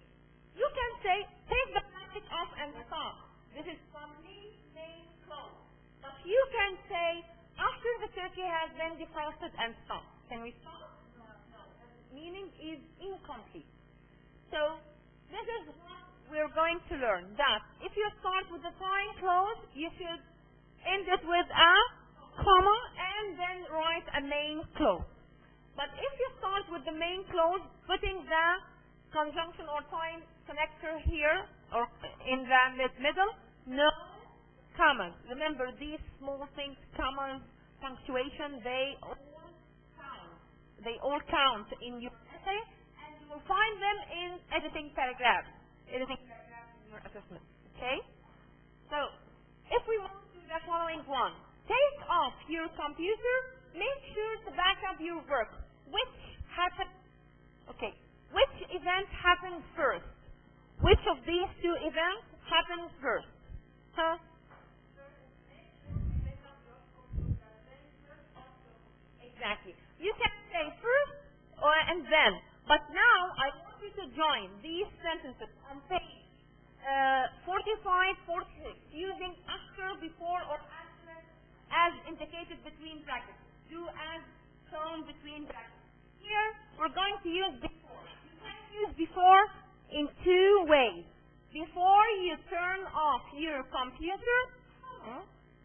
You can say, take the plastic off and stop. This is complete main clause. But you can say, after the turkey has been defrosted and stop. Can we stop? No. Meaning is incomplete. So, this is what we're going to learn. That if you start with the time clause, you should end it with a comma and then write a main clause. But if you start with the main clause, putting the conjunction or time connector here or in the middle, no commas. Remember these small things, commas, punctuation, they all count in your essay, and you will find them in editing paragraphs in your assessment. Okay? So, if we move to the following one, take off your computer, make sure to back up your work. Which event happens first? Which of these two events happens first? Huh? Exactly. You can say first and then. But now I want you to join these sentences on page 45, 46, using after, before, or after as indicated between brackets. Do as shown between brackets. Here we're going to use before. You can use before in two ways. Before you turn off your computer,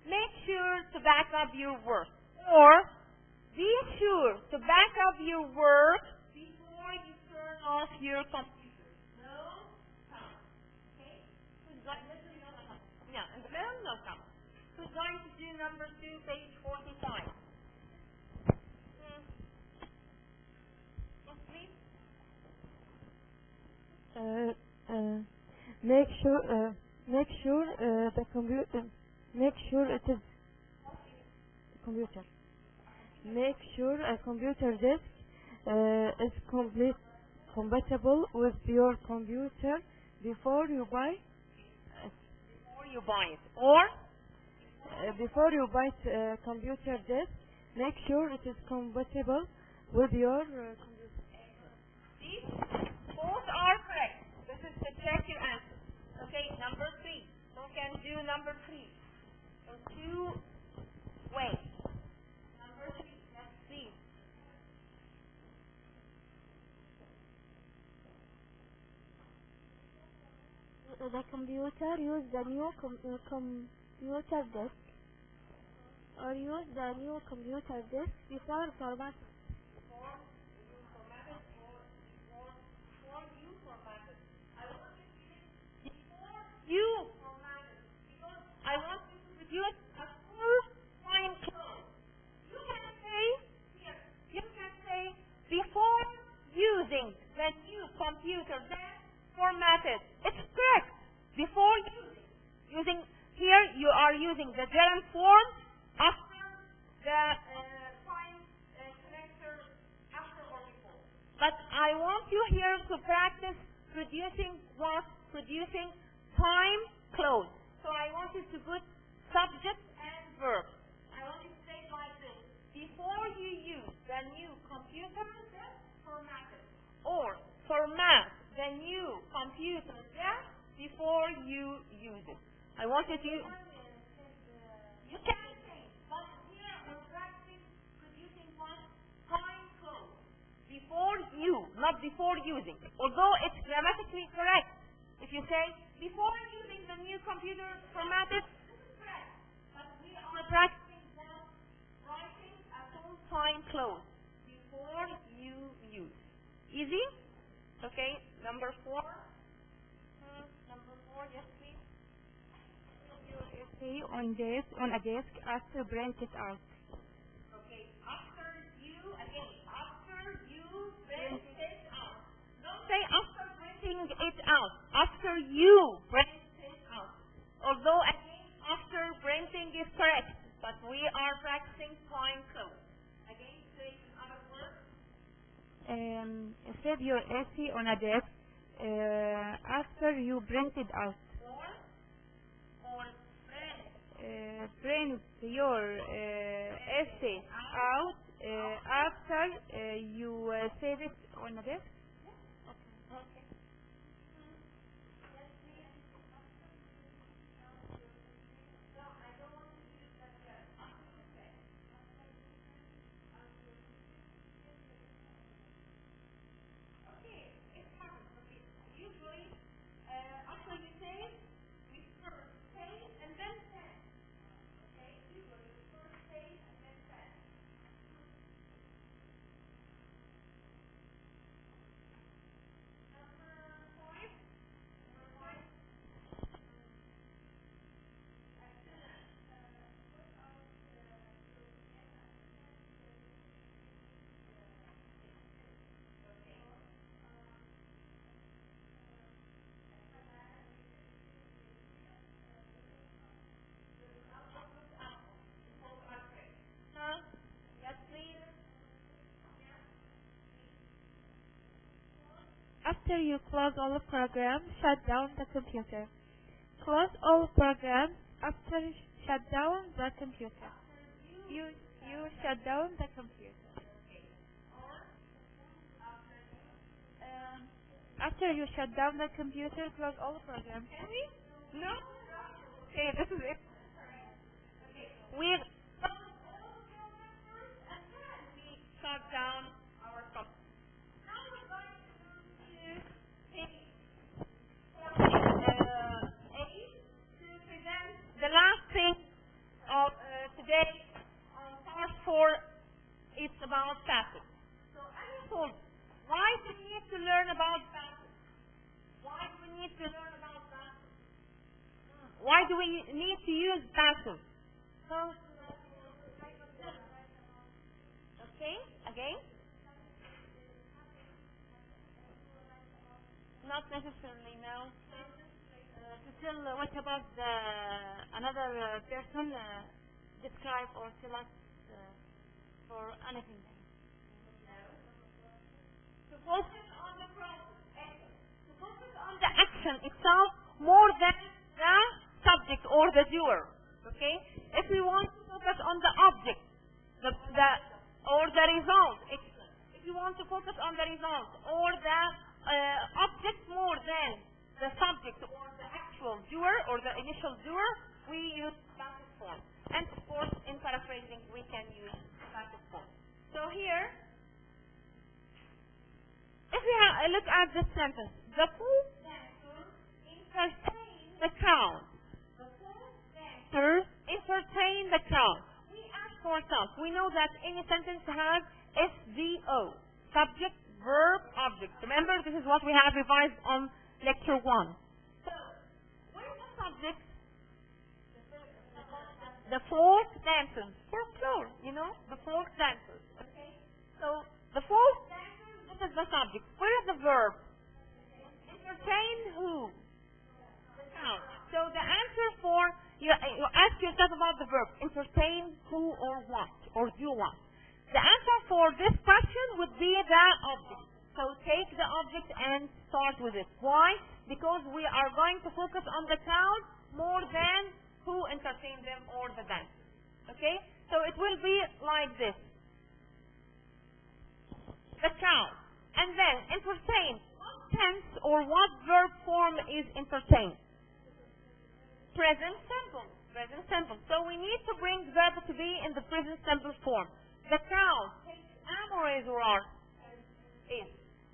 make sure to back up your work. Or be sure to back up your work before you turn off your computer. No comma. Okay? Who's going to do no comma? Yeah, in the middle, no comma. Who's going to do number 2, page 45? Yes, please. Make sure the computer. Make sure it is computer. Make sure a computer disk is compatible with your computer before you buy it. Or before you buy a computer disk, make sure it is compatible with your computer. See? Both are correct. This is to check your answer. Okay, number 3. Who can do number 3? In 2 ways. Number 3. Let's see. The computer use the new computer disk, or use the new computer disk before format. You formatted, because I want you to produce a full time clause. You computer, then formatted. It's correct. Before using here, you are using the gerund form after the time connector after or before. But I want you here to practice producing what? Producing time clause. So I want you to put subject and verb. I want you to say it like this. Before you use the new computer, then format it. Or format the new computer then before you use it. I want you to you can change, but here we're practicing producing what? Time clause. Before you, not before using. Although it's grammatically correct. If you say, before using the new computer formatted, this is correct. But we are practicing that writing a full time clause. Before you use. Easy? Okay, number 4. Number 4, yes please. Your essay on a desk after print it out. Okay, after you print it out. Don't say after printing it out. After you print it out. Although again, after printing is correct, but we are practicing time clause. Again, say another word. Save your essay on a desk after you print it out. Or print your essay out after you save it on a desk. okay. After you close all programs, shut down the computer. Close all programs after shut down the computer. You shut down the computer. After you shut down the computer, close all programs. Can we? No? Okay, this is it. We shut down our computer. Now we're going to present the last thing of today on part 4. It's about passive. So as I told you, why do we need to learn about passive? Why do we need to learn about passive? Why do we need to use passive? Okay, again? Not necessarily, no. To tell what about another person describe or tell us for anything. To focus on the process, to focus on the action itself more than the subject or the doer. Okay? If we want to focus on the object, or the result, if you want to focus on the result or the object more than the subject or the actual doer or the initial doer, we use passive form. And of course, in paraphrasing, we can use passive form. So here, if we look at this sentence, the full dancer entertained the crowd. The full dancer entertained the crowd. We ask ourselves, we know that any sentence has SVO, subject, verb, object. Remember, this is what we have revised on lecture 1. So, what is the subject? The folk dancers. Folklore, the folk dancers. Okay? So, the folk dancers, this is the subject. Where is the verb? entertain who? The child. So the answer for, you ask yourself about the verb, entertain who or what, or do what. The answer for this question would be the object. So take the object and start with it. Why? Because we are going to focus on the child more than who entertained them or the dancer. Okay? So it will be like this. The child. And then entertain. What tense or what verb form is entertain? Present simple. Present simple. So we need to bring verb to be in the present simple form. The child takes am or is or are? Is.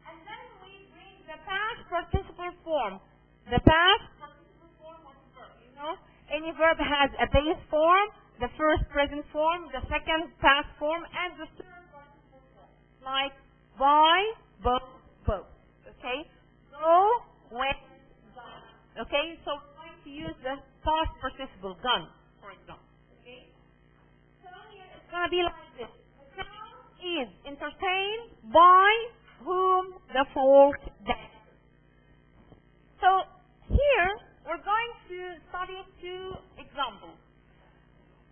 And then we bring the past participle form. The past participle form of the verb. You know, any verb has a base form, the first present form, the second past form, and the third participle form. Like buy, both, both. Okay? Go, went, gone. Okay? So we're going to use the past participle, gone, for example. Okay? So here it's going to be like this. The child is entertained by whom the folk dance. So here we're going to study two examples.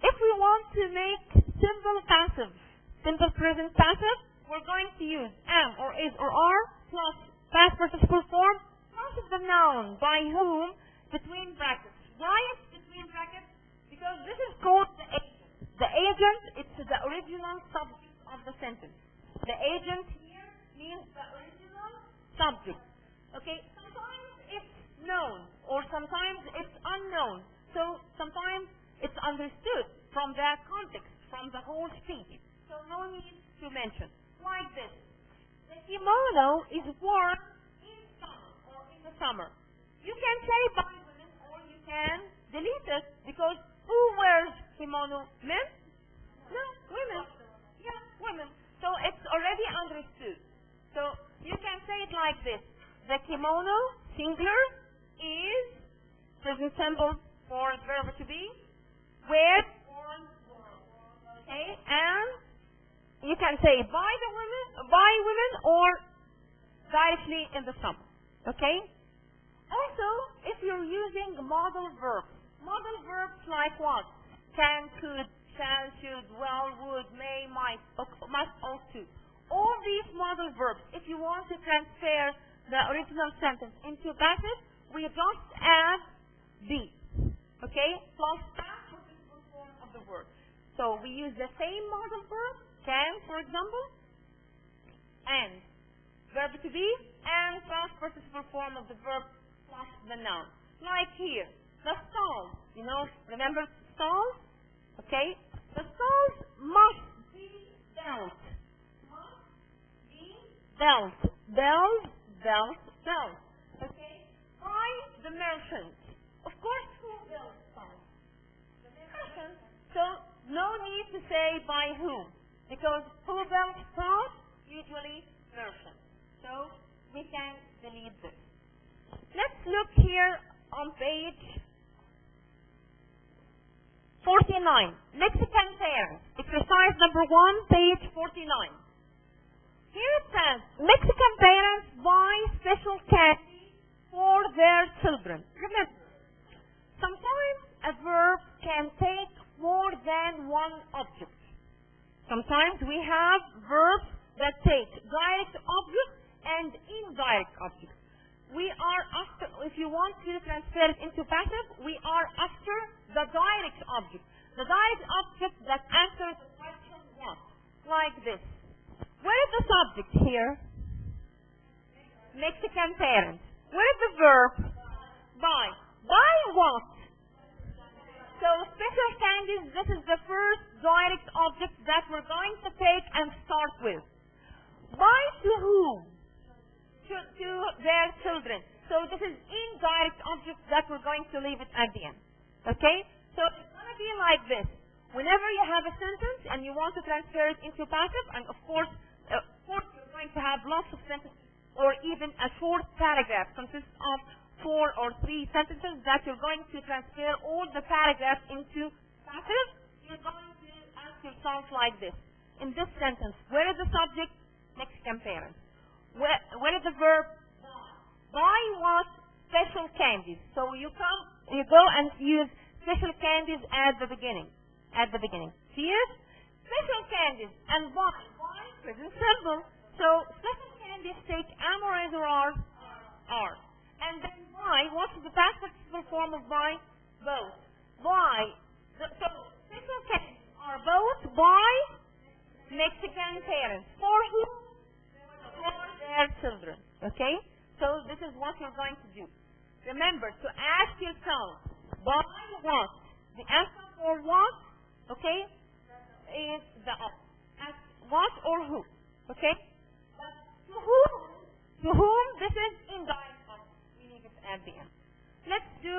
If we want to make simple passive, simple present passive, we're going to use am or is or are plus past participle form plus the noun by whom between brackets. Why it's between brackets? Because this is called the agent. The agent, it's the original subject of the sentence. The agent here means the original subject. Okay? Sometimes it's known or sometimes it's unknown. So sometimes it's understood from the context, from the whole speech. So no need to mention. Like this. The kimono is worn in summer or in the summer. You can say by women or you can delete it because who wears kimono? Men? No, women. Yeah, women. So it's already understood. So you can say it like this. The kimono, singular, is present simple for verb to be, wear, worn, okay, and you can say by women or directly in the sum. Okay? Also, if you're using modal verbs like what? Can, could, shall, should, will, would, may, might, must, ought to. All these modal verbs, if you want to transfer the original sentence into passive, we just add be. Okay? Plus past participle form of the word. So we use the same modal verb, can, for example, and verb to be, and past participle form of the verb plus the noun. Like here, the stalls. You know, remember stalls? Okay? The stalls must be built. Must be built. Built. Okay? By the merchant. Of course, who builds stalls? The merchant. So, no need to say by whom. Because who builds stalls? Usually merchant. So, we can delete this. Let's look here on page 49. Mexican parents. Exercise number 1, page 49. Here it says, Mexican parents buy special candy for their children. Remember, sometimes a verb can take more than one object. Sometimes we have verbs that take direct objects and indirect objects. We are after, if you want to transfer it into passive, we are after the direct object. The direct object that answers the question what? Like this. Where is the subject here? Mexican parents. Where is the verb? Buy. Buy what? So special candies, this is the first direct object that we're going to take and start with. Buy to whom? To their children. So this is indirect object that we're going to leave it at the end. Okay? So it's going to be like this. Whenever you have a sentence and you want to transfer it into passive, and of course you're going to have lots of sentences, or even a short paragraph consists of 4 or 3 sentences that you're going to transfer all the paragraphs into passive, you're going to ask yourself like this. In this sentence, where is the subject? Mexican parents. Where is the verb? Buy what? Special candies. So you go and use special candies at the beginning. See it? Special candies and buy. Present simple. So special candies take am or is or are. And then buy. What's the past participle form of buy? Both. Buy. So special candies are both by Mexican parents. For who? For their children. Okay? So this is what you're going to do. Remember to ask yourself, buy what? The answer for what, okay, is the option. Ask what or who, okay? But to whom, this is indirect option. We leave it at the end. Let's do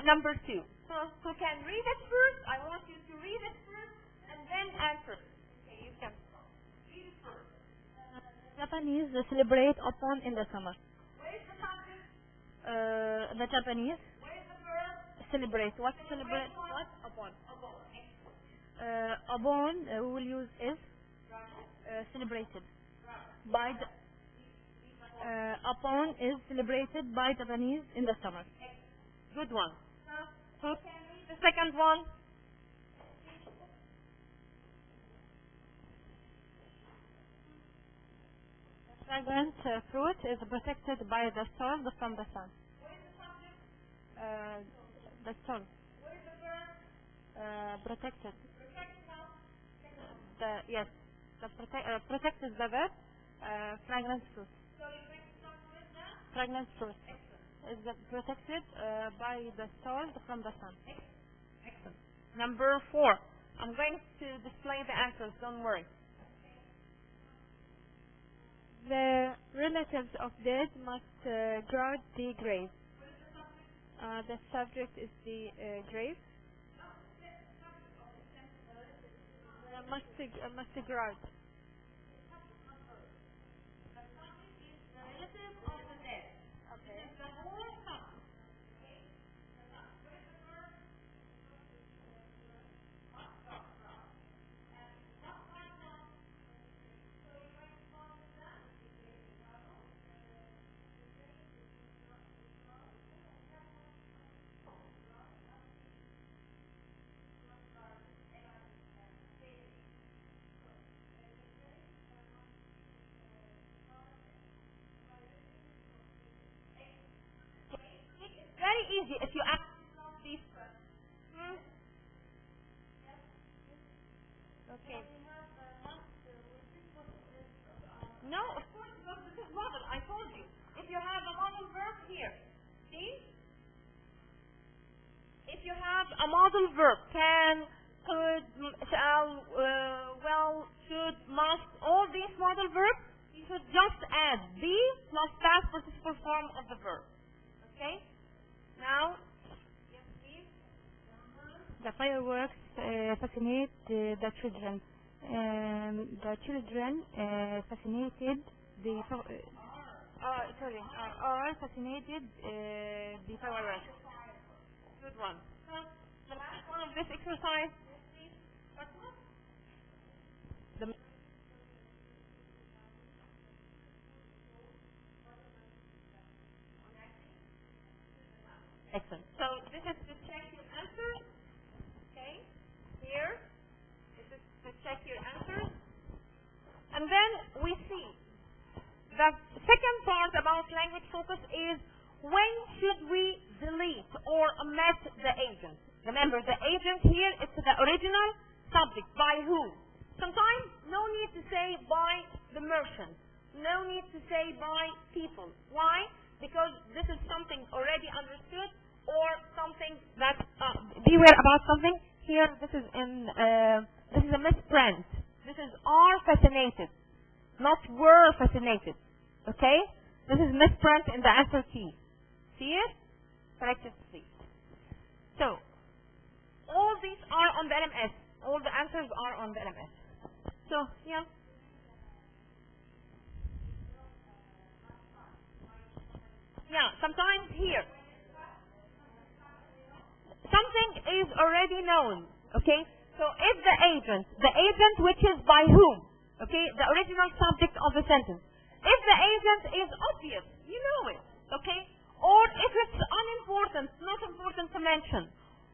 number 2. So who can read it first? I want you to read it first and then answer. Okay, you can start. Read it first. Japanese celebrate upon in the summer. Where is the subject? The Japanese Where is the verb? celebrate. What celebrate? What? Upon. Upon, we will use is celebrated. By the, upon is celebrated by Japanese in the summer. Good one. Who can read the second one? Fragrant fruit is protected by the sun from the sun. Where is the subject? The sun. Where is the verb? Protected. Protected how? Yes. Protected the verb. Fragrant fruit. So you're going to start with that? Fragrant fruit is protected by the sun from the sun. Excellent. Number 4. I'm going to display the answers. Don't worry. The relatives of dead must guard the grave. The subject is the grave. Must guard. Very easy if you ask these questions. Okay. No, of course not. This is model. I told you. If you have a model verb here, see? If you have a model verb, can, could, shall, will, should, must, all these model verbs, you should just add be plus past participle form of the verb. Okay? Now, yes, please. The fireworks fascinate the children. The children fascinated are fascinated the fireworks. Good one. The last one of this exercise. Excellent. So this is to check your answers. Okay. Here. This is to check your answers. And then we see the second part about language focus is when should we delete or omit the agent? Remember, the agent here is the original subject. By who? Sometimes no need to say by the merchant. No need to say by people. Why? Because this is something already understood or something that beware about something. Here, this is a misprint. This is are fascinated, not were fascinated. Okay? This is misprint in the answer key. See it? Correct it, please. So, all these are on the LMS. All the answers are on the LMS. So, yeah. Yeah, sometimes here. Something is already known, okay? So if the agent which is by whom, okay, the original subject of the sentence, if the agent is obvious, you know it, Okay? Or if it's unimportant, not important to mention.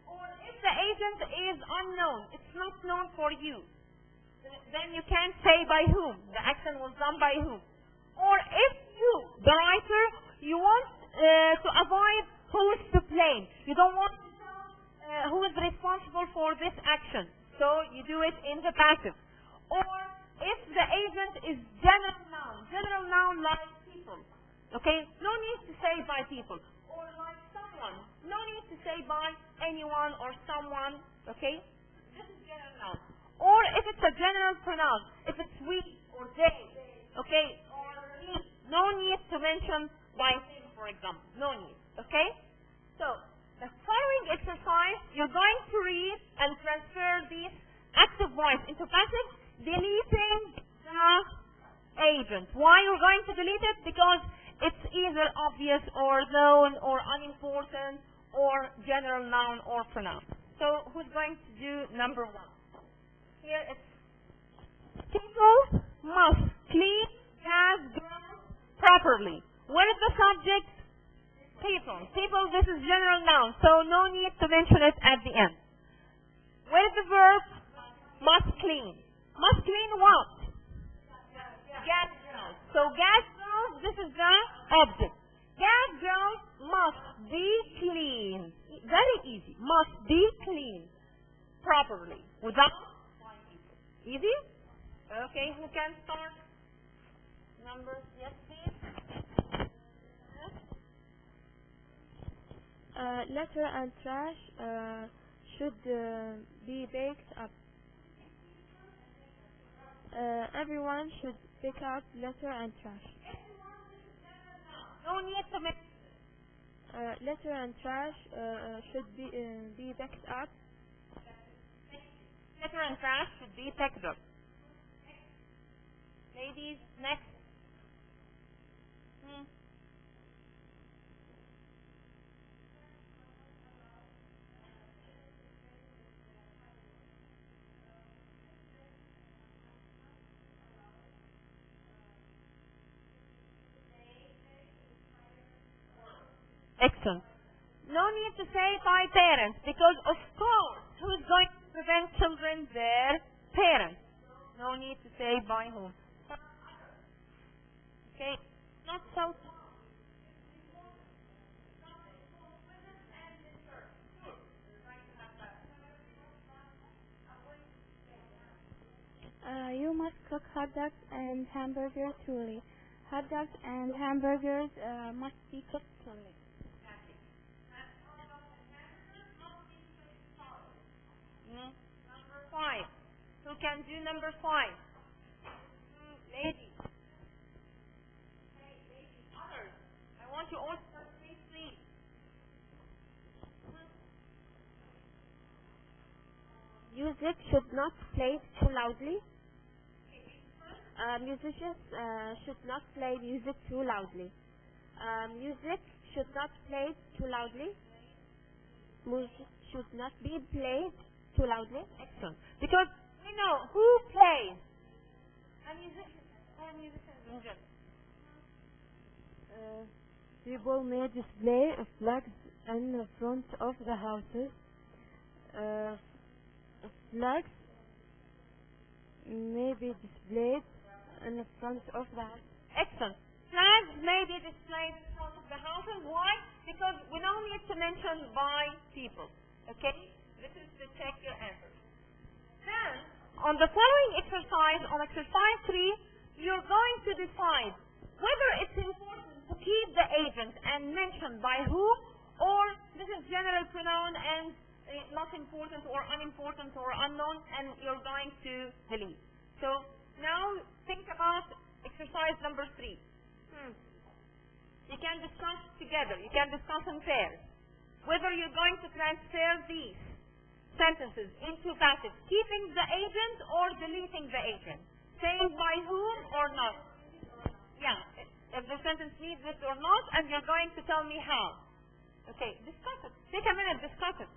Or if the agent is unknown, it's not known for you, then you can't say by whom. The action was done by whom. Or if you, the writer, you want to avoid who is to blame. You don't want to tell who is responsible for this action. So you do it in the passive. Or if the agent is general noun like people. Okay? No need to say by people. Or like someone. No need to say by anyone or someone. Okay? This is general noun. Or if it's a general pronoun, if it's we or they, okay, or he, no need to mention by him, for example. No need, okay? So, the following exercise, you're going to read and transfer this active voice into passive, deleting the agent. Why you're going to delete it? Because it's either obvious or known or unimportant or general noun or pronoun. So, who's going to do number one? Here it's people must clean gas grounds properly. What is the subject? People. People, this is general noun, so no need to mention it at the end. What is the verb? Must clean. Must clean what? Gas grounds. So gas grounds, this is the object. Gas grounds must be clean. Very easy. Must be clean properly. Without easy? Okay, who can start? Numbers, yes, please. Litter and trash should be picked up. Everyone should pick up litter and trash. No need to make. Litter and trash should be picked up. Litter and trash should be picked up. Ladies, next. Excellent. No need to say by parents, because of course, who is going to prevent children? Their parents. No need to say by whom. Okay, not so. You must cook hot dogs and hamburgers thoroughly. Hot dogs and hamburgers must be cooked thoroughly. Number 5. Who can do number 5? Ladies. Hey, ladies. Others. I want you all to start, please. Music should not play too loudly. Musicians should not play music too loudly. Music should not play too loudly. Music should not be played too loudly. Excellent. Because we know who plays. A musician. Or musicians in general. People may display flags in the front of the houses. Flags may be displayed in the front of the house. Excellent. Flags may be displayed in front of the houses. Why? Because we don't need to mention by people. Okay? This is to check your answers. Then, on the following exercise, on exercise 3, you're going to decide whether it's important to keep the agent and mention by who, or this is general pronoun and not important or unimportant or unknown, and you're going to delete. So, now think about exercise number 3. You can discuss together. You can discuss in pairs. Whether you're going to transfer these sentences into passive, keeping the agent or deleting the agent, saying by whom or not. Yeah, if the sentence needs it or not, and you're going to tell me how. Okay, discuss it. Take a minute, discuss it.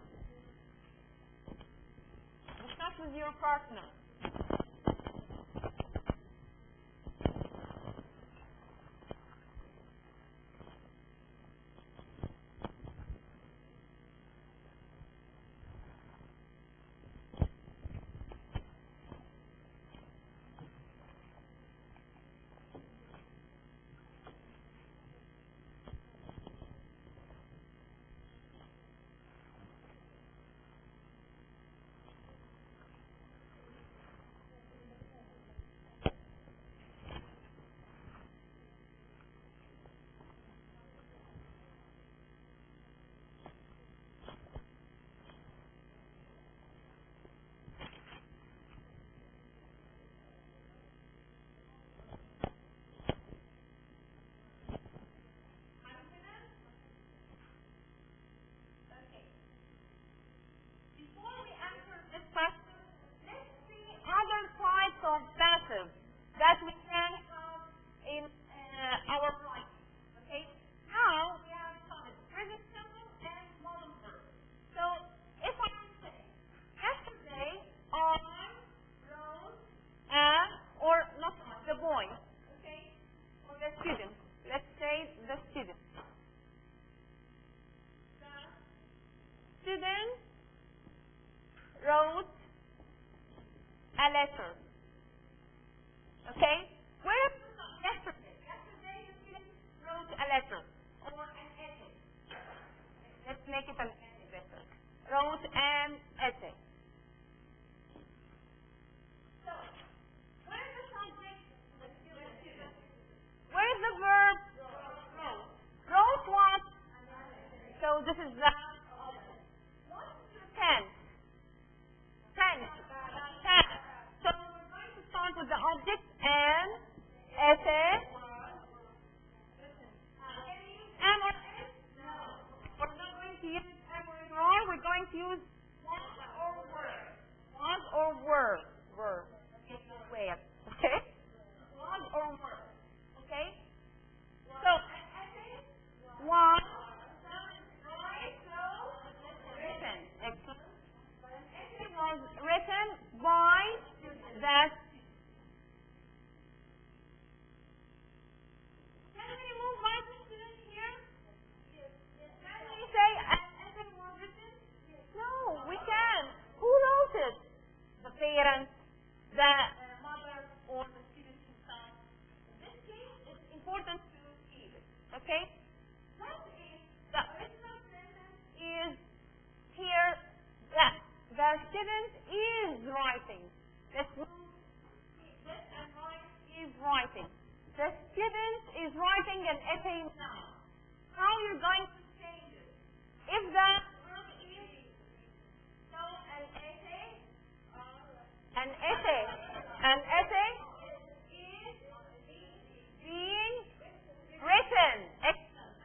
Discuss with your partner. object, an essay. Am or is? No. We're not going to use am or is wrong. We're going to use was or were. Was or were. Were. Where. Okay? Was or were. Okay? So, an essay was written. Excellent. An essay was written by that. Can we remove one student here? Can we say an essay was written? No, we can. Who wrote it? The parents, the mother, or the student himself. In this case, it's important to see it. Okay? What if the original sentence is here that the student is writing? This and right is writing. The student is writing an essay now. How are you going to change it? If the verb is so an essay is being written. Excellent.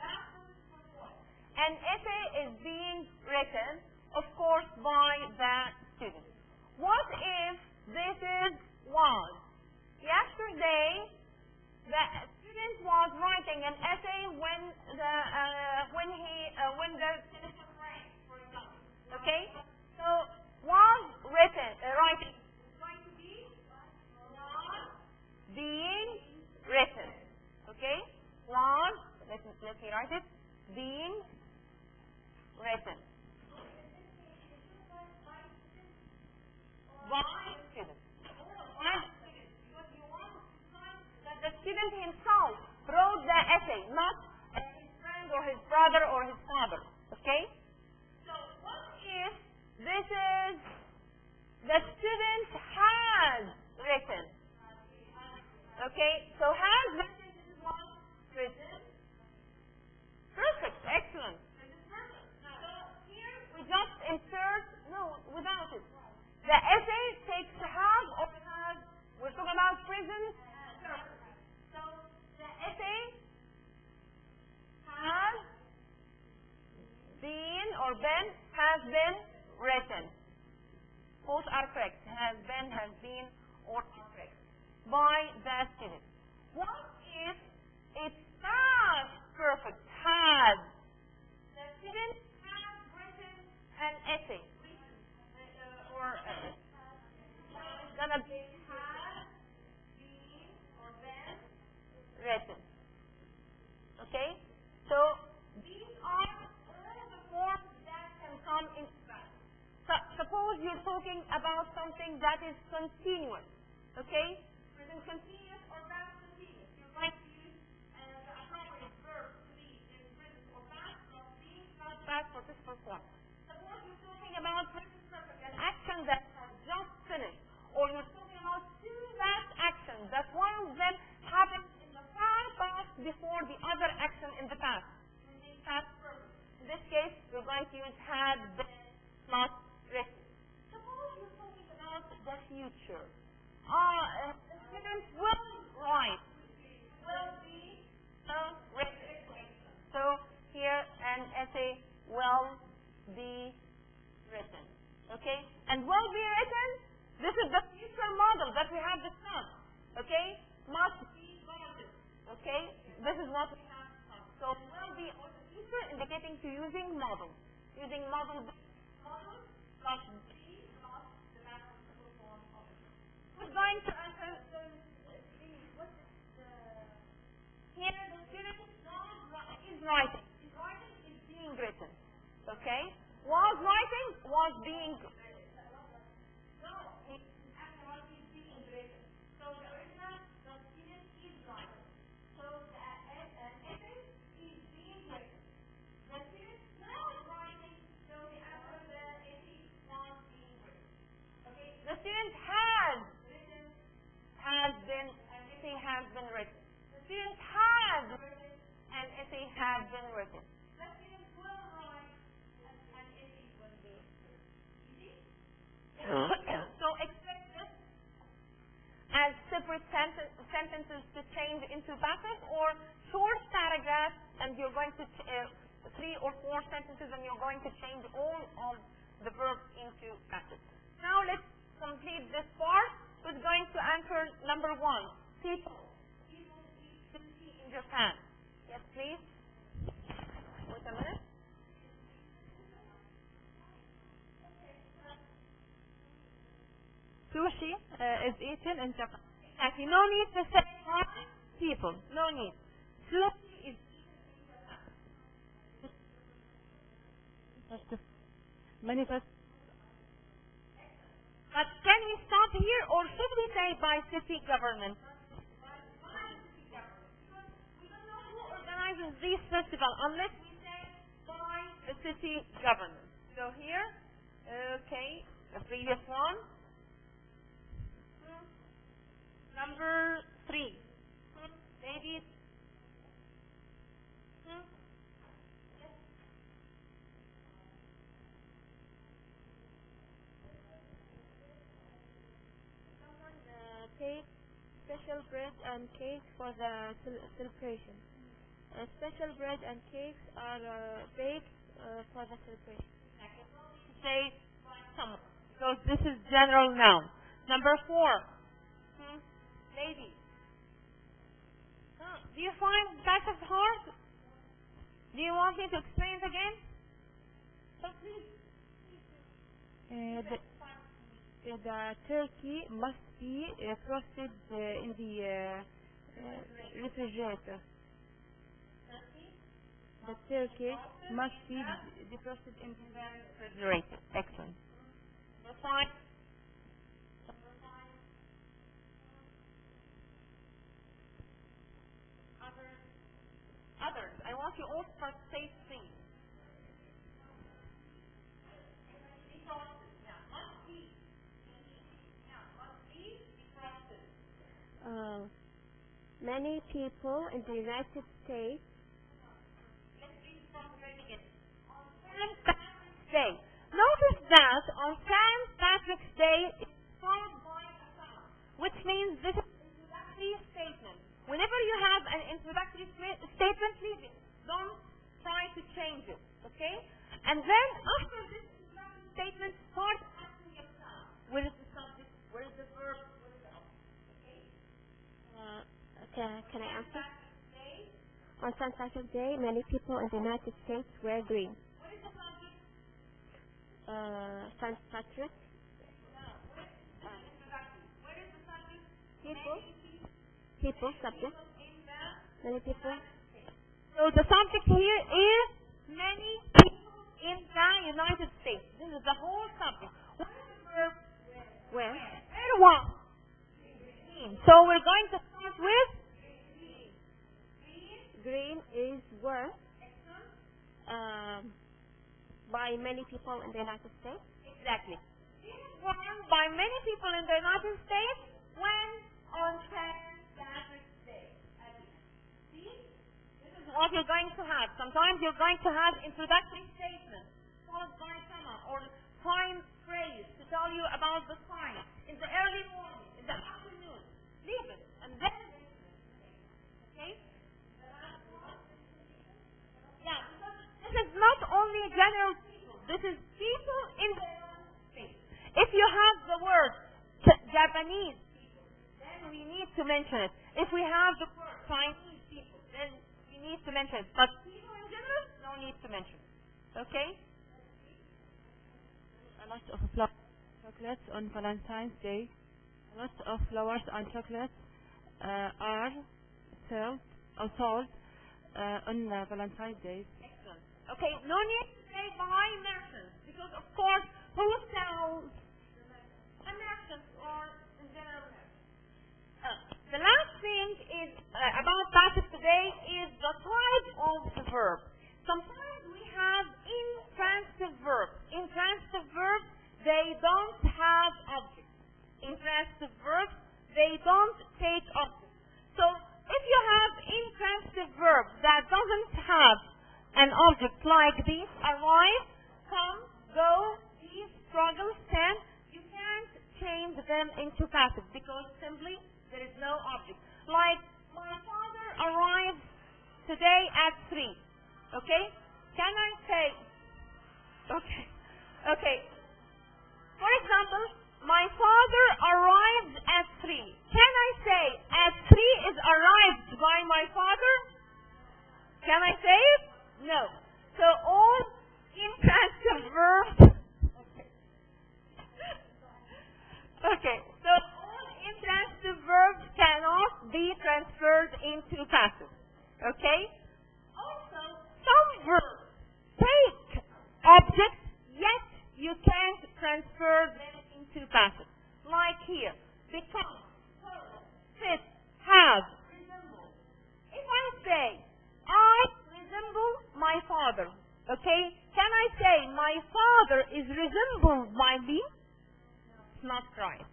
An essay is being written, of course, by the student. What if this is was? Yesterday, the student was writing an essay when the telephone rang, for example. Okay? So was written, writing is going to be was being written. Okay? Was, let me write it, being written. By student. Because you want to find that the student himself wrote the essay, not his friend or his brother or his father. Okay? So what if this is the student has written? Okay? So has written is what? Written. Perfect. Excellent. So here we just insert, no, without it. The essay takes have or has. We're talking about present. So the essay has been or has been written. Both are correct. Has been, or are correct by the student. What if it's past perfect? Has. The student has written an essay. Or it's gonna be has been or been written. Okay? So these are all the forms that can come in past. So suppose you're talking about something that is continuous. Okay? Present continuous or past continuous. You're going to use the appropriate verb to be in present or past, not being, not past participle form. Suppose you're talking about present perfect, an action that has just finished, or you're talking about two past actions, that one of them happened in the far past before the other action in the past. Past perfect. In this case, we're going to use had been plus written. Suppose you're talking about the future. The student will write. Will be written. So here an essay will be written. Okay? And will be written, this is the future model that we have discussed. Okay? Must be guarded. Okay? This is what we have discussed. So will be or the future indicating to using model. Using model plus be plus the past participle form of it. Who's going to answer here the student is writing. Is writing is being written. Okay? Was writing, was being written. No, it's actually being written. So the original, the student is writing. So the essay is being written. The student was writing, so the answer the essay was being written. Okay? The student has written, has been, an essay has been written. The student has written, an essay has been written. The student will write, an essay will be written. Easy? So expect this as separate sentences to change into passive, or short paragraphs and you're going to 3 or 4 sentences and you're going to change all of the verbs into passive. Now let's complete this part with going to answer number 1. People in Japan. Yes, please. Wait a minute. Sushi is eaten in Japan. Exactly. No need to say people. No need. Sushi is manifest. But can we stop here, or should we say by city government? We don't know who organizes these festivals unless we say by the city government. So here, okay, the previous one. Number 3. Ladies. Take special bread and cake for the celebration. Special bread and cakes are baked for the celebration. Say someone. So this is general noun. Number 4. Lady. Do you find passive hard? Do you want me to explain it again? So please. The turkey must be frosted in the refrigerator. The turkey must be defrosted in the refrigerator. Excellent. Number 5. Others. I want you all to say things. Many people in the United States. Let's read from the very beginning. On St. Patrick's Day. Notice that on St. Patrick's Day it's followed by a summer, which means this is an introductory statement. Whenever you have an introductory statement, leave it. Don't try to change it. Okay? And then after this introductory statement, start asking yourself, where is the subject? Where is the verb? Where is the object? Okay? Can I answer? On St. Patrick's Day, many people in the United States wear green. What is the subject? St. Patrick. Where is the subject? People, subject. Many people. So the subject here is many people in the United States. This is the whole subject. What is the verb? Where? Where what? So we're going to start with Green is where by many people in the United States. exactly. Worn by many people in the United States when on St. Patrick's Day. See? This is what you're going to have. Sometimes you're going to have introductory statements followed by summer or time phrase to tell you about the time in the early morning, in the afternoon. Leave it. And then, okay? Yeah, because this is not only general people. This is people in the United States. If you have the word Japanese people, then we need to mention it. If we have the word Chinese people, then we need to mention it. But people in general, no need to mention it. Okay? A lot of chocolates on Valentine's Day. A lot of flowers and chocolates are sold on Valentine's Day. Excellent. Okay, no need to say by merchants, because of course, who sells? A merchant or in general merchant. The last thing is about passive today is the type of the verb. Sometimes we have intransitive verbs. Intransitive verbs, they don't have objects. Intransitive verbs, they don't take objects. So if you have intransitive verbs that doesn't have an object like these, arrive, come, go, be, struggle, stand, you can't change them into passive because simply There is no object. Like, my father arrived today at 3. Okay? Can I say, okay. For example, my father arrived at 3. Can I say at 3 is arrived by my father? Can I say it? No. So all intransitive verbs. Okay. So all intransitive verbs cannot be transferred into passive. Okay? Also, some verbs take objects, yet you can't transfer them into passive. Like here, become, fit, have, resemble. If I say, I resemble my father, okay? Can I say, my father is resembled by me? It's not right.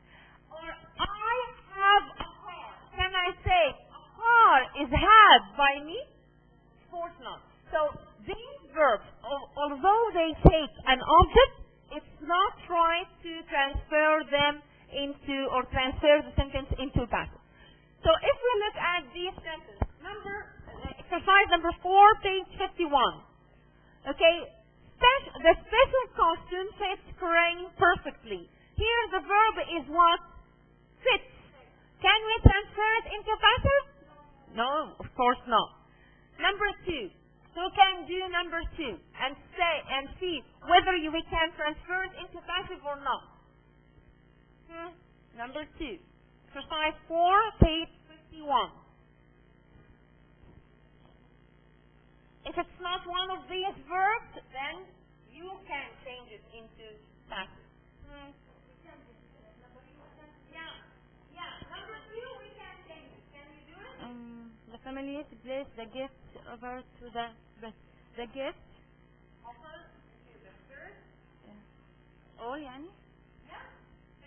Or, I have a car. Can I say, a car is had by me? Of course not. So, these verbs, although they take an object, it's not right to transfer them into, or transfer the sentence into passive. So if we look at these sentences, exercise number 4, page 51. Okay, the special costume fits Corinne perfectly. Here the verb is what? Fits. Can we transfer it into passive? No, of course not. Number 2. So can do number 2 and say and see whether we can transfer it into passive or not. Number 2. Exercise 4, page 51. If it's not one of these verbs, then you can change it into passive. Yeah. Number 2, we can change it. Can we do it? The family place the gift over to the gift. Offer to the first. Oh, يعني? Yeah.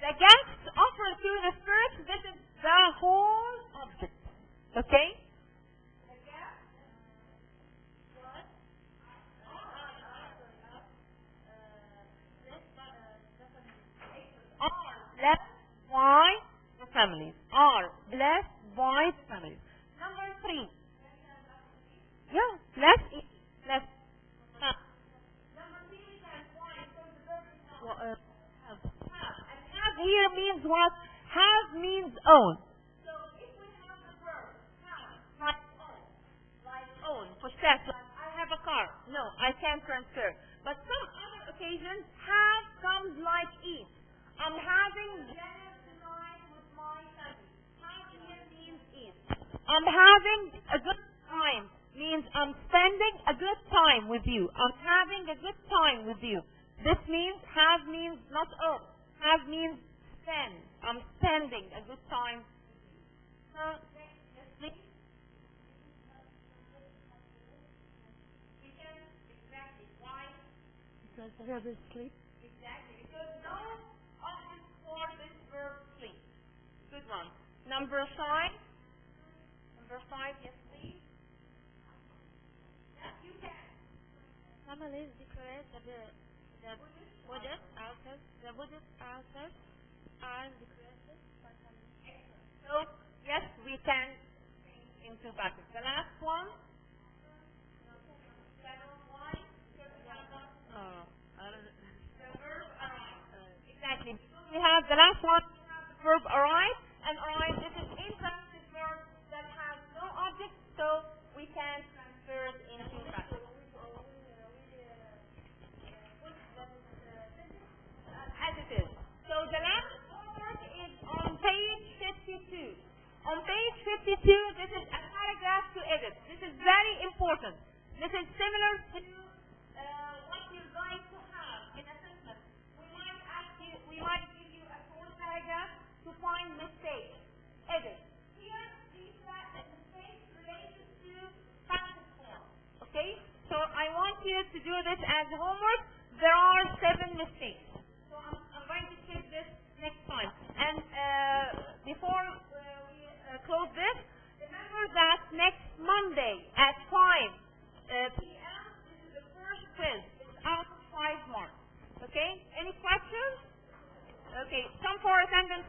The guest offer to the first. This is the whole object. Okay? The guest. What? Are blessed by the families. Are blessed by the families. Number 3. Yeah, blessed. Number 3 we can find because the verb is have. And have here means what? Have means own. So if we have the verb have, like own, possess, like I have a car. No, I can't transfer. But some other occasions, have comes like eat. I'm having dinner tonight with my family. Have here means eat. I'm having a good time means I'm spending a good time with you. I'm having a good time with you. This means, have means not own. Have means spend. I'm spending a good time. Please. Exactly. Why? Because the verb is sleep. Exactly. Because no object for this verb sleep. Good one. Number 5. Number 5, yes please. You can. Families decorate the Buddhist altars. The Buddhist altars are decorated by families. So, yes, we can into passive. The last one. Exactly. We have the last one, the verb arrive, and arrive, this is intransitive verb that has no object, so we can transfer it into passive. As it is. So the last homework is on page 52. On page 52, this is a paragraph to edit. This is very important. This is similar to what you're going to have in assessment. We might give you a short paragraph to find mistakes. Edit. Here, these mistakes related to passive form. Okay? So I want you to do this as homework. There are 7 mistakes. So I'm going to check this next time. And before we close this, remember that next Monday at 5 p.m. this is the first quiz. It's out of 5 marks. Okay? Any questions? Okay. Come for attendance.